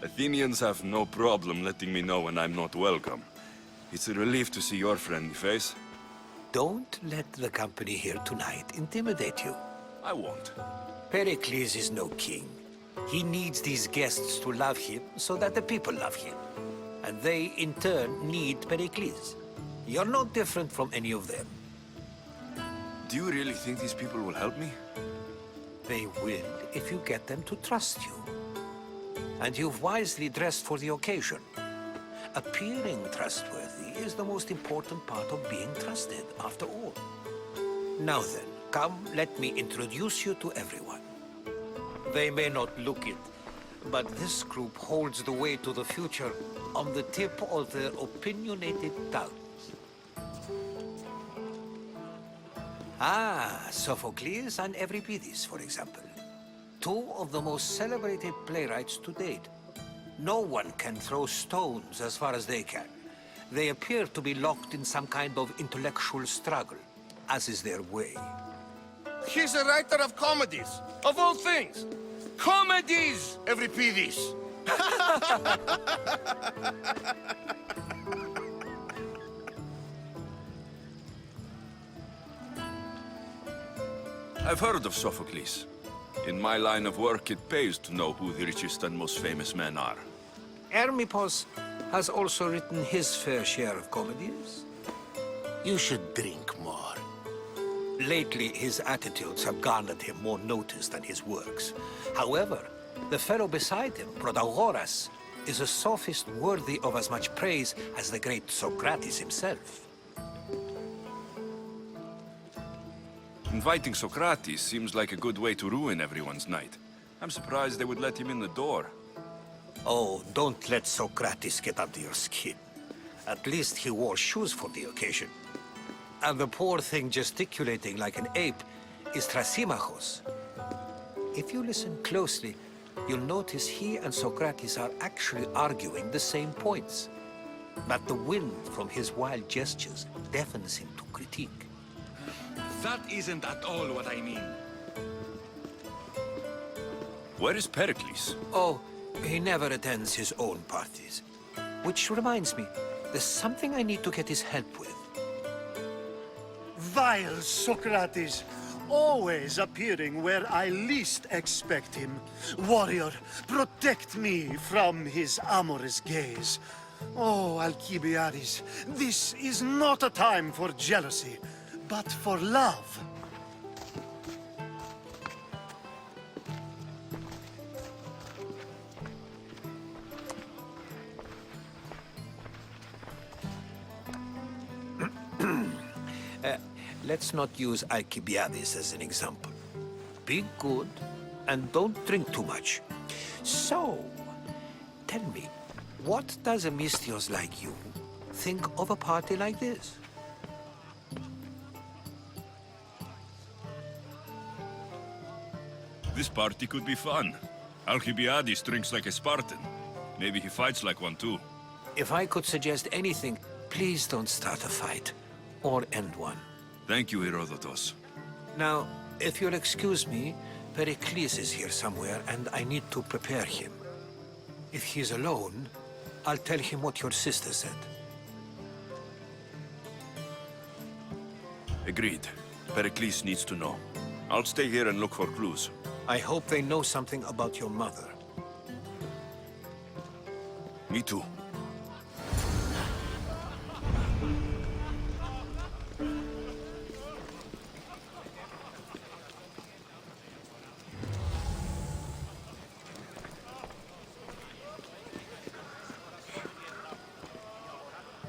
Athenians have no problem letting me know when I'm not welcome. It's a relief to see your friendly face. Don't let the company here tonight intimidate you. I won't. Perikles is no king. He needs these guests to love him so that the people love him. And they, in turn, need Perikles. You're no different from any of them. Do you really think these people will help me? They will if you get them to trust you. And you've wisely dressed for the occasion. Appearing trustworthy is the most important part of being trusted, after all. Now then, come, let me introduce you to everyone. They may not look it, but this group holds the way to the future on the tip of their opinionated tongues. Ah, Sophocles and Euripides, for example. Two of the most celebrated playwrights to date. No one can throw stones as far as they can. They appear to be locked in some kind of intellectual struggle, as is their way. He's a writer of comedies, of all things. Comedies, Euripides. I've heard of Sophocles. In my line of work, it pays to know who the richest and most famous men are. Hermippos has also written his fair share of comedies. You should drink more. Lately, his attitudes have garnered him more notice than his works. However, the fellow beside him, Protagoras, is a sophist worthy of as much praise as the great Socrates himself. Inviting Socrates seems like a good way to ruin everyone's night. I'm surprised they would let him in the door. Oh, don't let Socrates get under your skin. At least he wore shoes for the occasion. And the poor thing gesticulating like an ape is Thrasymachos. If you listen closely, you'll notice he and Socrates are actually arguing the same points. But the wind from his wild gestures deafens him to critique. That isn't at all what I mean. Where is Perikles? Oh, he never attends his own parties. Which reminds me, there's something I need to get his help with. Vile Socrates, always appearing where I least expect him. Warrior, protect me from his amorous gaze. Oh, Alcibiades, this is not a time for jealousy, but for love. Let's not use Alcibiades as an example. Be good, and don't drink too much. So, tell me, what does a Mystios like you think of a party like this? This party could be fun. Alcibiades drinks like a Spartan. Maybe he fights like one too. If I could suggest anything, please don't start a fight, or end one. Thank you, Herodotus. Now, if you'll excuse me, Perikles is here somewhere, and I need to prepare him. If he's alone, I'll tell him what your sister said. Agreed. Perikles needs to know. I'll stay here and look for clues. I hope they know something about your mother. Me too.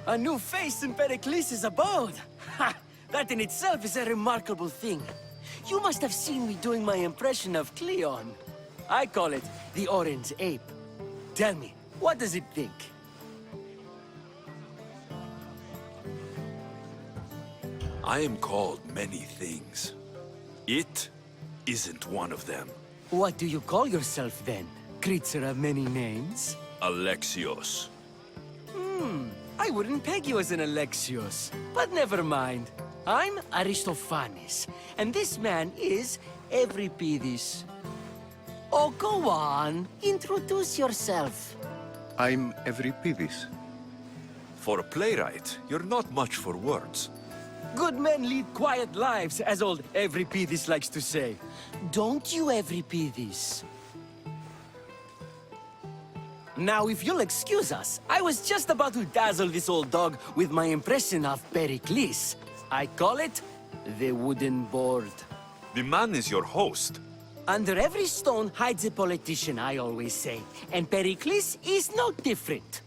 A new face in Perikles' abode! Ha! That in itself is a remarkable thing. You must have seen me doing my impression of Keneon. I call it the Orange Ape. Tell me, what does it think? I am called many things. It isn't one of them. What do you call yourself then? Creature of many names? Alexios. I wouldn't peg you as an Alexios, but never mind. I'm Aristophanes, and this man is Euripides. Oh, go on. Introduce yourself. I'm Euripides. For a playwright, you're not much for words. Good men lead quiet lives, as old Euripides likes to say. Don't you, Euripides? Now, if you'll excuse us, I was just about to dazzle this old dog with my impression of Perikles. I call it the wooden board. The man is your host. Under every stone hides a politician, I always say. And Perikles is no different.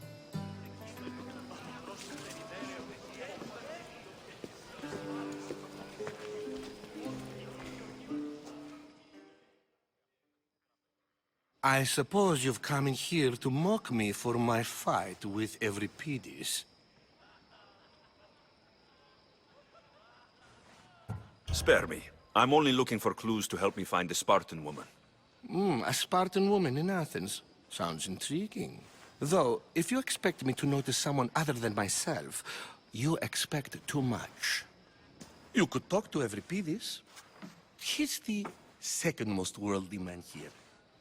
I suppose you've come in here to mock me for my fight with Euripides. Spare me. I'm only looking for clues to help me find a Spartan woman. A Spartan woman in Athens. Sounds intriguing. Though, if you expect me to notice someone other than myself, you expect too much. You could talk to Euripides. He's the second most worldly man here.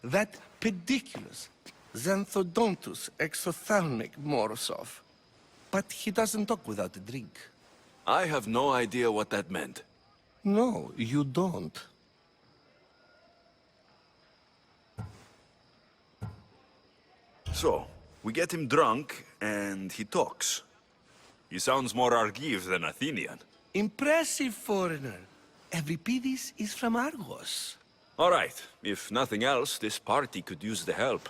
That pediculous, xanthodontus exothalmic Morosov. But he doesn't talk without a drink. I have no idea what that meant. No, you don't. So, we get him drunk, and he talks. He sounds more Argive than Athenian. Impressive, foreigner. Euripides is from Argos. All right. If nothing else, this party could use the help.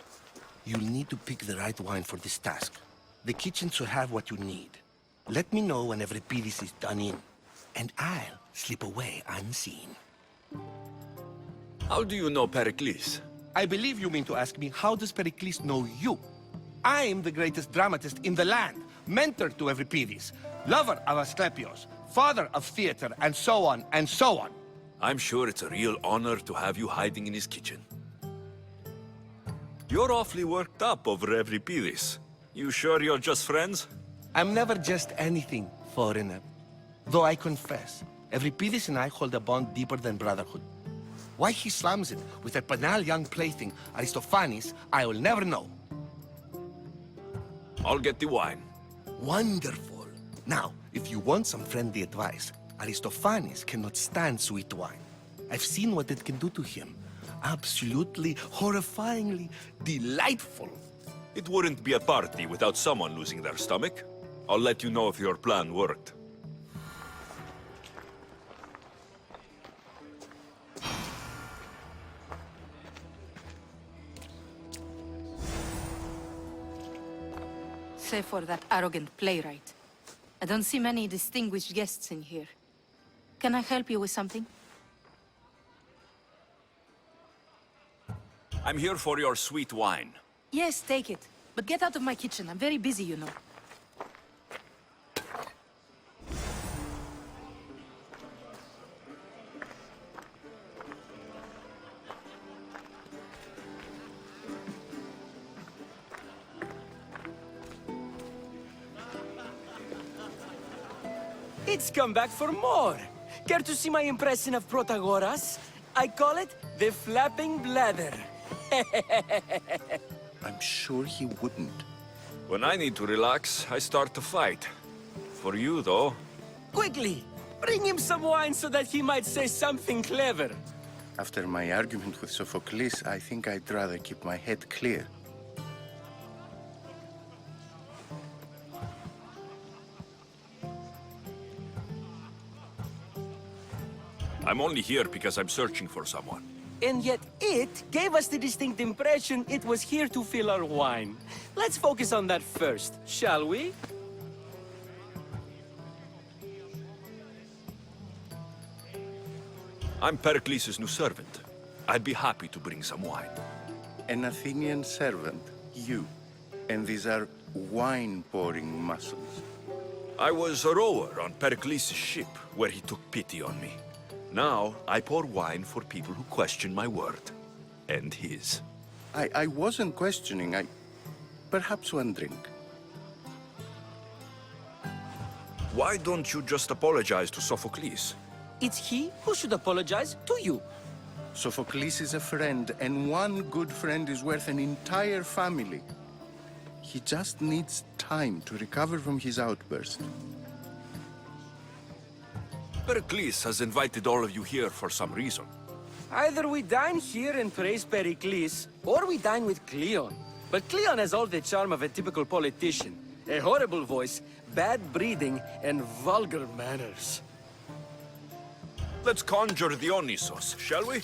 You'll need to pick the right wine for this task. The kitchen should have what you need. Let me know when Euripides is done in, and I'll slip away unseen. How do you know Perikles? I believe you mean to ask me, how does Perikles know you? I'm the greatest dramatist in the land, mentor to Euripides, lover of Asclepios, father of theater, and so on, and so on. I'm sure it's a real honor to have you hiding in his kitchen. You're awfully worked up over Euripides. You sure you're just friends? I'm never just anything, foreigner. Though I confess, Euripides and I hold a bond deeper than brotherhood. Why he slams it with a banal young plaything, Aristophanes, I will never know. I'll get the wine. Wonderful. Now, if you want some friendly advice, Aristophanes cannot stand sweet wine. I've seen what it can do to him. Absolutely, horrifyingly delightful. It wouldn't be a party without someone losing their stomach. I'll let you know if your plan worked. Save for that arrogant playwright. I don't see many distinguished guests in here. Can I help you with something? I'm here for your sweet wine. Yes, take it. But get out of my kitchen. I'm very busy, you know. It's come back for more. Care to see my impression of Protagoras? I call it the flapping bladder. I'm sure he wouldn't. When I need to relax, I start to fight. For you, though... Quickly! Bring him some wine so that he might say something clever. After my argument with Sophocles, I think I'd rather keep my head clear. I'm only here because I'm searching for someone. And yet it gave us the distinct impression it was here to fill our wine. Let's focus on that first, shall we? I'm Perikles' new servant. I'd be happy to bring some wine. An Athenian servant, you. And these are wine-pouring muscles. I was a rower on Perikles' ship, where he took pity on me. Now, I pour wine for people who question my word. And his. I wasn't questioning, perhaps one drink. Why don't you just apologize to Sophocles? It's he who should apologize to you. Sophocles is a friend, and one good friend is worth an entire family. He just needs time to recover from his outburst. Perikles has invited all of you here for some reason. Either we dine here and praise Perikles, or we dine with Cleon. But Cleon has all the charm of a typical politician. A horrible voice, bad breeding, and vulgar manners. Let's conjure Dionysos, shall we?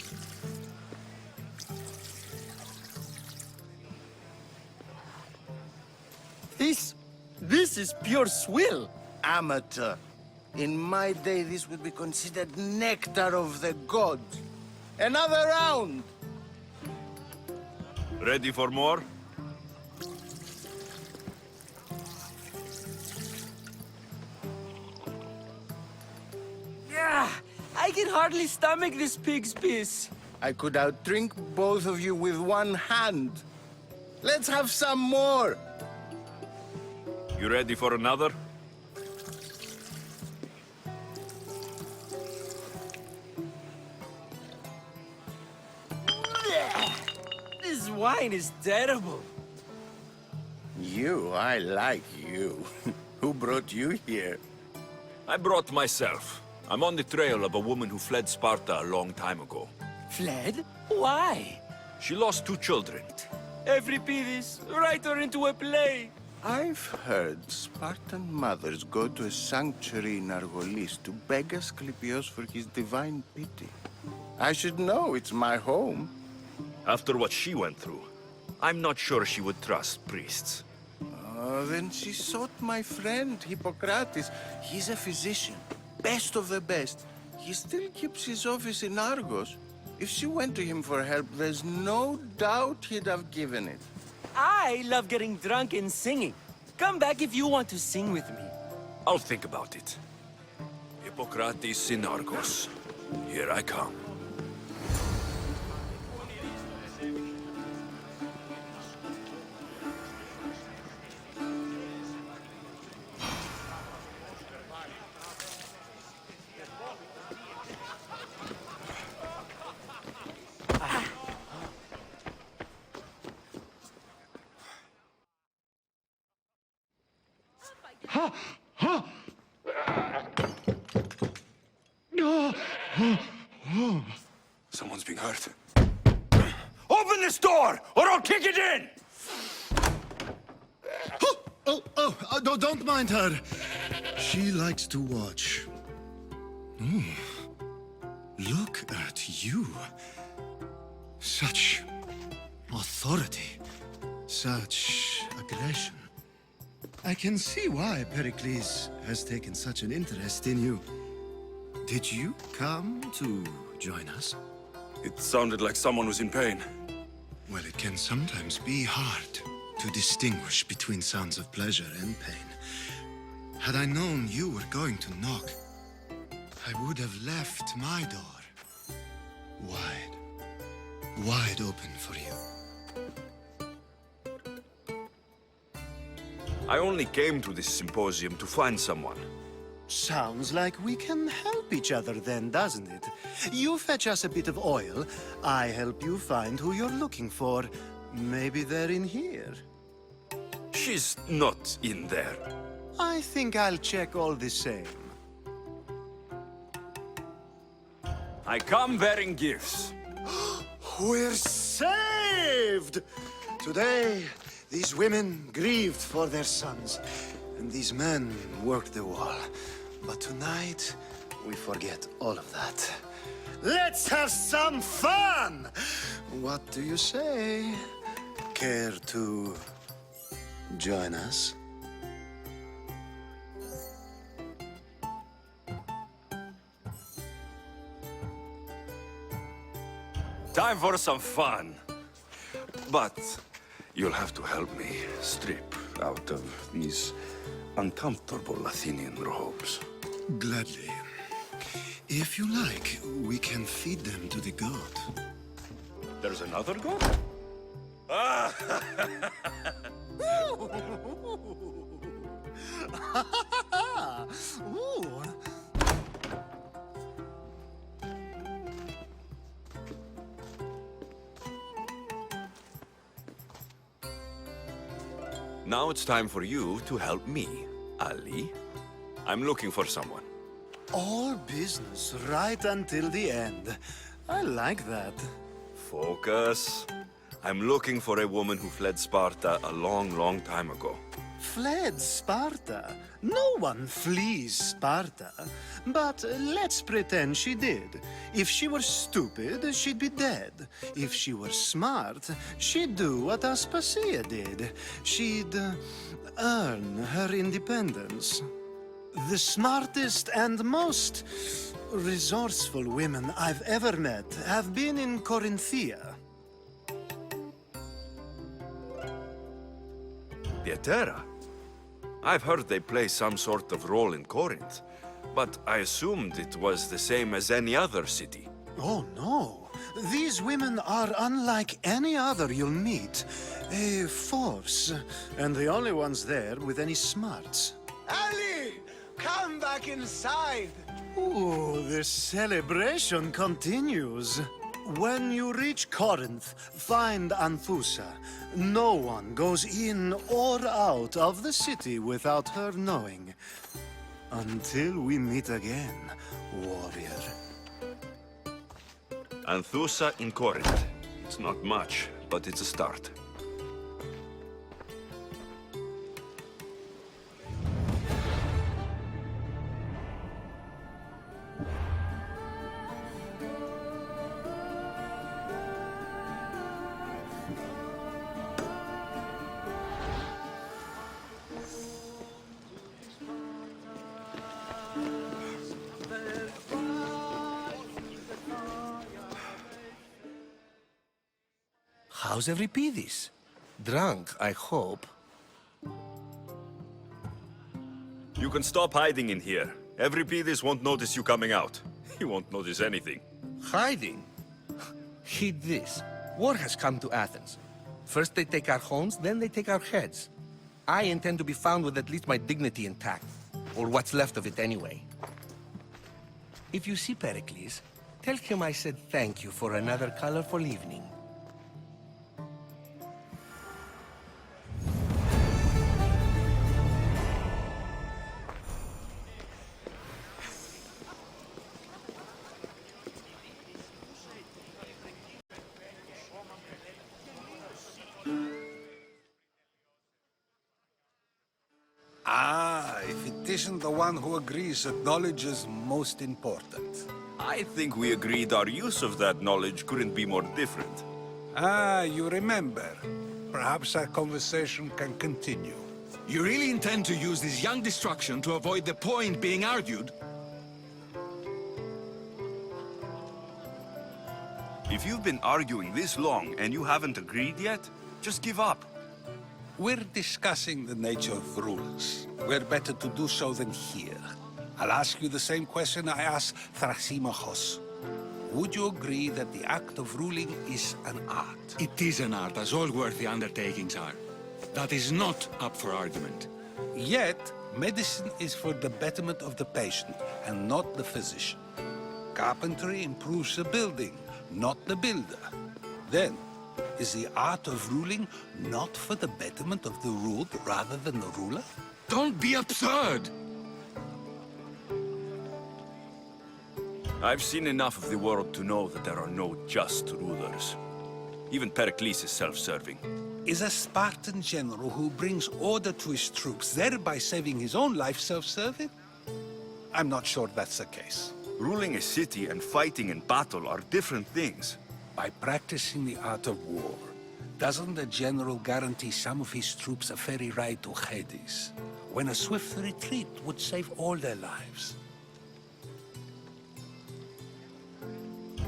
This is pure swill. Amateur. In my day, this would be considered nectar of the gods. Another round! Ready for more? Yeah, I can hardly stomach this pig's piss. I could outdrink both of you with one hand. Let's have some more! You ready for another? This wine is terrible. I like you. Who brought you here? I brought myself. I'm on the trail of a woman who fled Sparta a long time ago. Fled? Why? She lost 2 children. Euripides, write her into a play. I've heard Spartan mothers go to a sanctuary in Argolis to beg Asclepios for his divine pity. I should know, it's my home. After what she went through, I'm not sure she would trust priests. Then she sought my friend, Hippocrates. He's a physician, best of the best. He still keeps his office in Argos. If she went to him for help, there's no doubt he'd have given it. I love getting drunk and singing. Come back if you want to sing with me. I'll think about it. Hippocrates in Argos. Here I come. Someone's being hurt. Open this door, or I'll kick it in! Don't mind her. She likes to watch. Look at you. Such authority. Such aggression. I can see why Perikles has taken such an interest in you. Did you come to join us? It sounded like someone was in pain. Well, it can sometimes be hard to distinguish between sounds of pleasure and pain. Had I known you were going to knock, I would have left my door wide open for you. I only came to this symposium to find someone. Sounds like we can help each other then, doesn't it? You fetch us a bit of oil, I help you find who you're looking for. Maybe they're in here. She's not in there. I think I'll check all the same. I come bearing gifts. We're saved! Today, these women grieved for their sons, and these men worked the wall. But tonight, we forget all of that. Let's have some fun! What do you say? Care to join us? Time for some fun. But you'll have to help me strip out of these uncomfortable Athenian robes. Gladly. If you like, we can feed them to the god. There's another god? Ah! Ooh. Now it's time for you to help me, Ali. I'm looking for someone. All business right until the end. I like that. Focus. I'm looking for a woman who fled Sparta a long, long time ago. Fled Sparta? No one flees Sparta. But let's pretend she did. If she were stupid, she'd be dead. If she were smart, she'd do what Aspasia did. She'd earn her independence. The smartest and most resourceful women I've ever met have been in Corinthia. Pietera? I've heard they play some sort of role in Corinth, but I assumed it was the same as any other city. Oh, no. These women are unlike any other you'll meet. A force, and the only ones there with any smarts. Ali! Come back inside! Ooh, the celebration continues. When you reach Corinth, find Anthusa. No one goes in or out of the city without her knowing. Until we meet again, warrior. Anthusa in Corinth. It's not much, but it's a start. How's Ariabignes? Drunk, I hope. You can stop hiding in here. Ariabignes won't notice you coming out. He won't notice anything. Hiding? Heed this. War has come to Athens. First they take our homes, then they take our heads. I intend to be found with at least my dignity intact. Or what's left of it anyway. If you see Perikles, tell him I said thank you for another colorful evening. Ah, if it isn't the one who agrees that knowledge is most important. I think we agreed our use of that knowledge couldn't be more different. Ah, you remember. Perhaps our conversation can continue. You really intend to use this young destruction to avoid the point being argued? If you've been arguing this long and you haven't agreed yet, just give up. We're discussing the nature of rules. We're better to do so than here. I'll ask you the same question I asked Thrasymachos. Would you agree that the act of ruling is an art? It is an art, as all worthy undertakings are. That is not up for argument. Yet, medicine is for the betterment of the patient, and not the physician. Carpentry improves the building, not the builder. Then, is the art of ruling not for the betterment of the ruled rather than the ruler? Don't be absurd! I've seen enough of the world to know that there are no just rulers. Even Perikles is self-serving. Is a Spartan general who brings order to his troops, thereby saving his own life, self-serving? I'm not sure that's the case. Ruling a city and fighting in battle are different things. By practicing the art of war, doesn't the general guarantee some of his troops a ferry ride to Hades, when a swift retreat would save all their lives?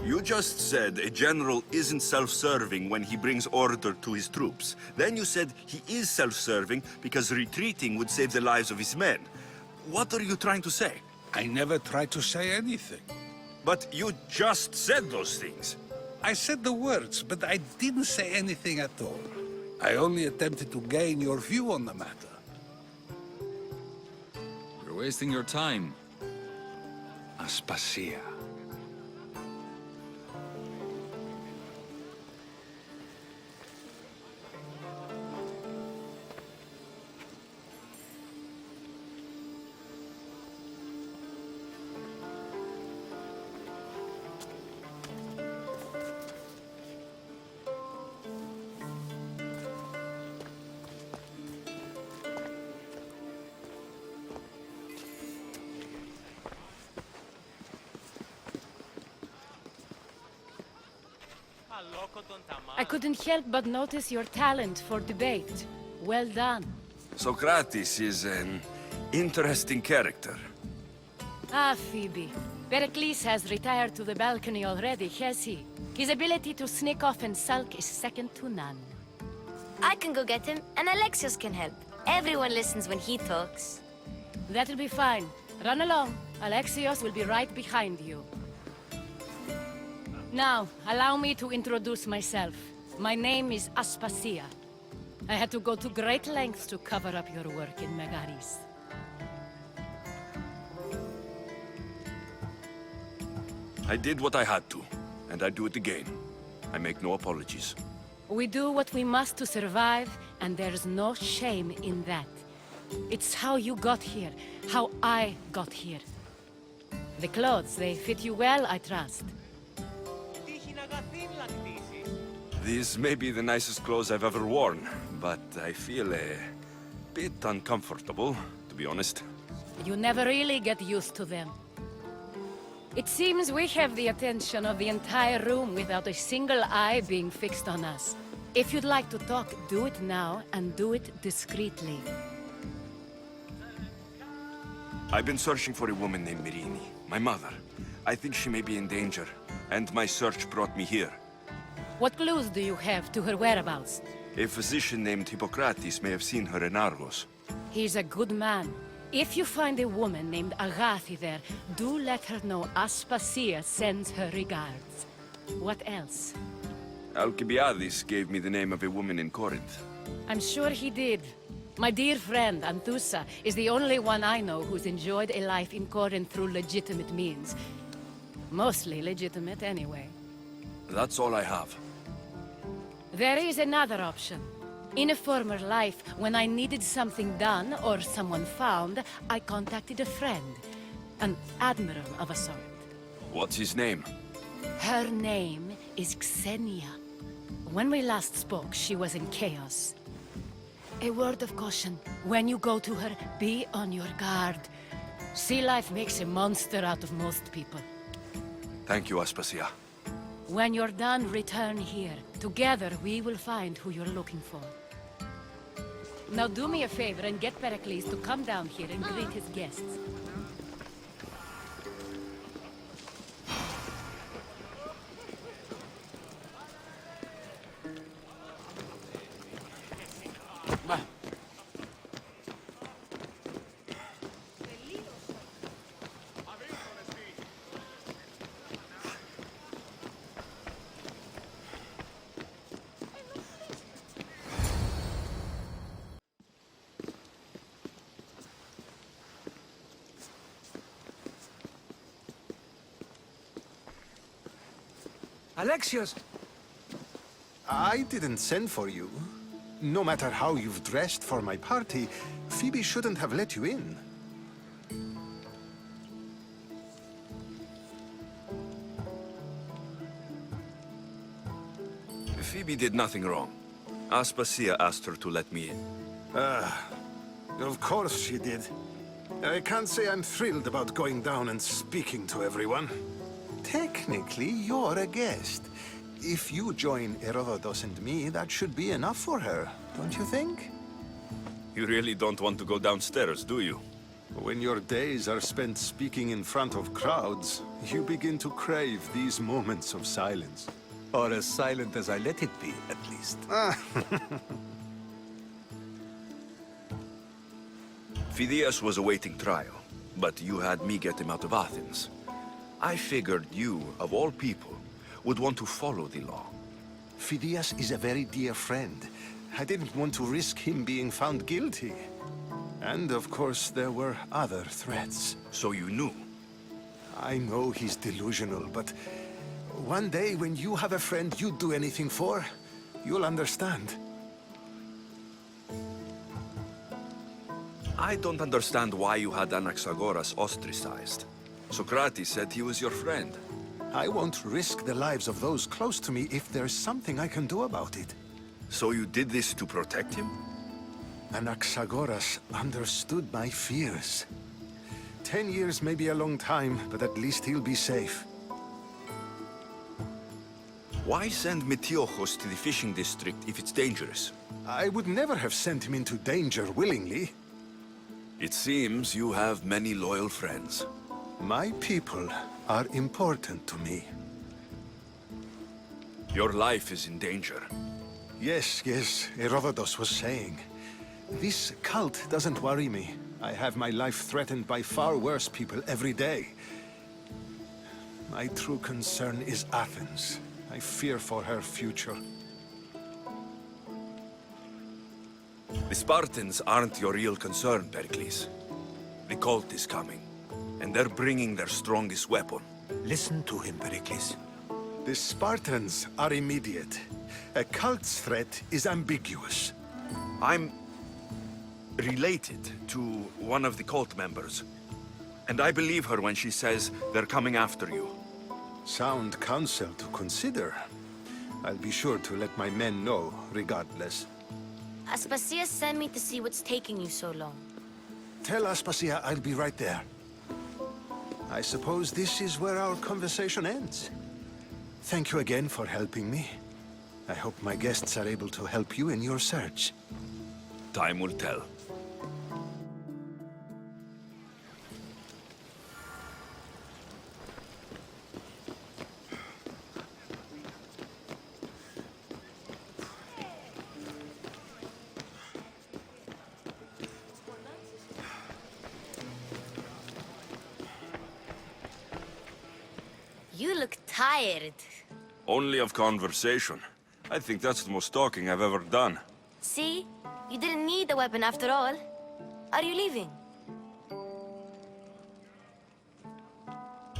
You just said a general isn't self-serving when he brings order to his troops. Then you said he is self-serving because retreating would save the lives of his men. What are you trying to say? I never tried to say anything. But you just said those things. I said the words, but I didn't say anything at all. I only attempted to gain your view on the matter. You're wasting your time. Aspasia. I couldn't help but notice your talent for debate. Well done. Socrates is an interesting character. Ah, Phoebe. Perikles has retired to the balcony already, has he? His ability to sneak off and sulk is second to none. I can go get him, and Alexios can help. Everyone listens when he talks. That'll be fine. Run along. Alexios will be right behind you. Now, allow me to introduce myself. My name is Aspasia. I had to go to great lengths to cover up your work in Megaris. I did what I had to, and I do it again. I make no apologies. We do what we must to survive, and there's no shame in that. It's how you got here, how I got here. The clothes, they fit you well, I trust. These may be the nicest clothes I've ever worn, but I feel a bit uncomfortable, to be honest. You never really get used to them. It seems we have the attention of the entire room without a single eye being fixed on us. If you'd like to talk, do it now, and do it discreetly. I've been searching for a woman named Mirini, my mother. I think she may be in danger, and my search brought me here. What clues do you have to her whereabouts? A physician named Hippocrates may have seen her in Argos. He's a good man. If you find a woman named Agnete there, do let her know Aspasia sends her regards. What else? Alcibiades gave me the name of a woman in Corinth. I'm sure he did. My dear friend, Anthusa, is the only one I know who's enjoyed a life in Corinth through legitimate means. Mostly legitimate, anyway. That's all I have. There is another option. In a former life, when I needed something done or someone found, I contacted a friend. An admiral of a sort. What's his name? Her name is Xenia. When we last spoke, she was in chaos. A word of caution. When you go to her, be on your guard. Sea life makes a monster out of most people. Thank you, Aspasia. When you're done, return here. Together, we will find who you're looking for. Now do me a favor and get Perikles to come down here and greet his guests. Alexios! I didn't send for you. No matter how you've dressed for my party, Phoebe shouldn't have let you in. Phoebe did nothing wrong. Aspasia asked her to let me in. Of course she did. I can't say I'm thrilled about going down and speaking to everyone. Technically, you're a guest. If you join Herodotus and me, that should be enough for her, don't you think? You really don't want to go downstairs, do you? When your days are spent speaking in front of crowds, you begin to crave these moments of silence. Or as silent as I let it be, at least. Phidias was awaiting trial, but you had me get him out of Athens. I figured you, of all people, would want to follow the law. Phidias is a very dear friend. I didn't want to risk him being found guilty. And of course, there were other threats. So you knew? I know he's delusional, but one day when you have a friend you'd do anything for, you'll understand. I don't understand why you had Anaxagoras ostracized. Socrates said he was your friend. I won't risk the lives of those close to me if there's something I can do about it. So you did this to protect him? Anaxagoras understood my fears. 10 years may be a long time, but at least he'll be safe. Why send Metiochos to the fishing district if it's dangerous? I would never have sent him into danger willingly. It seems you have many loyal friends. My people are important to me. Your life is in danger. Yes, Herodotus was saying. This cult doesn't worry me. I have my life threatened by far worse people every day. My true concern is Athens. I fear for her future. The Spartans aren't your real concern, Perikles. The cult is coming, and they're bringing their strongest weapon. Listen to him, Perikles. The Spartans are immediate. A cult's threat is ambiguous. I'm related to one of the cult members, and I believe her when she says they're coming after you. Sound counsel to consider. I'll be sure to let my men know, regardless. Aspasia sent me to see what's taking you so long. Tell Aspasia I'll be right there. I suppose this is where our conversation ends. Thank you again for helping me. I hope my guests are able to help you in your search. Time will tell. You look tired. Only of conversation. I think that's the most talking I've ever done. See? You didn't need the weapon after all. Are you leaving?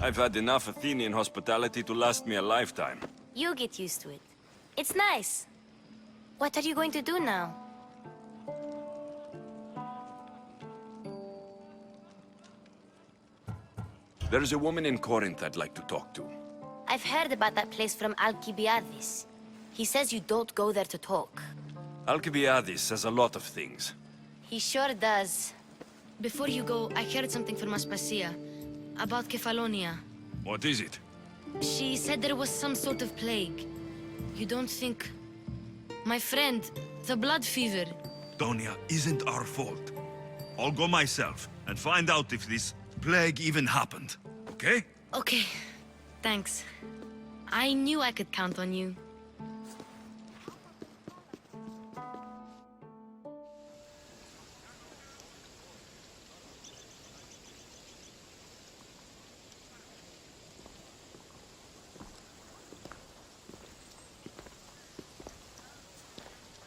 I've had enough Athenian hospitality to last me a lifetime. You'll get used to it. It's nice. What are you going to do now? There's a woman in Corinth I'd like to talk to. I've heard about that place from Alcibiades. He says you don't go there to talk. Alcibiades says a lot of things. He sure does. Before you go, I heard something from Aspasia about Kefalonia. What is it? She said there was some sort of plague. You don't think... My friend, the blood fever. Donia isn't our fault. I'll go myself and find out if this plague even happened, okay? Okay, thanks. I knew I could count on you.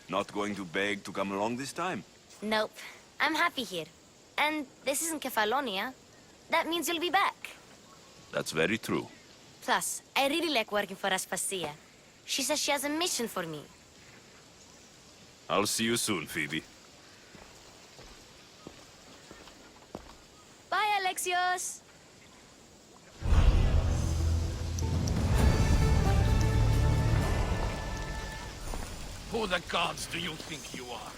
Not going to beg to come along this time? Nope. I'm happy here. And this isn't Kefalonia. That means you'll be back. That's very true. Plus, I really like working for Aspasia. She says she has a mission for me. I'll see you soon, Phoebe. Bye, Alexios! Who the gods do you think you are?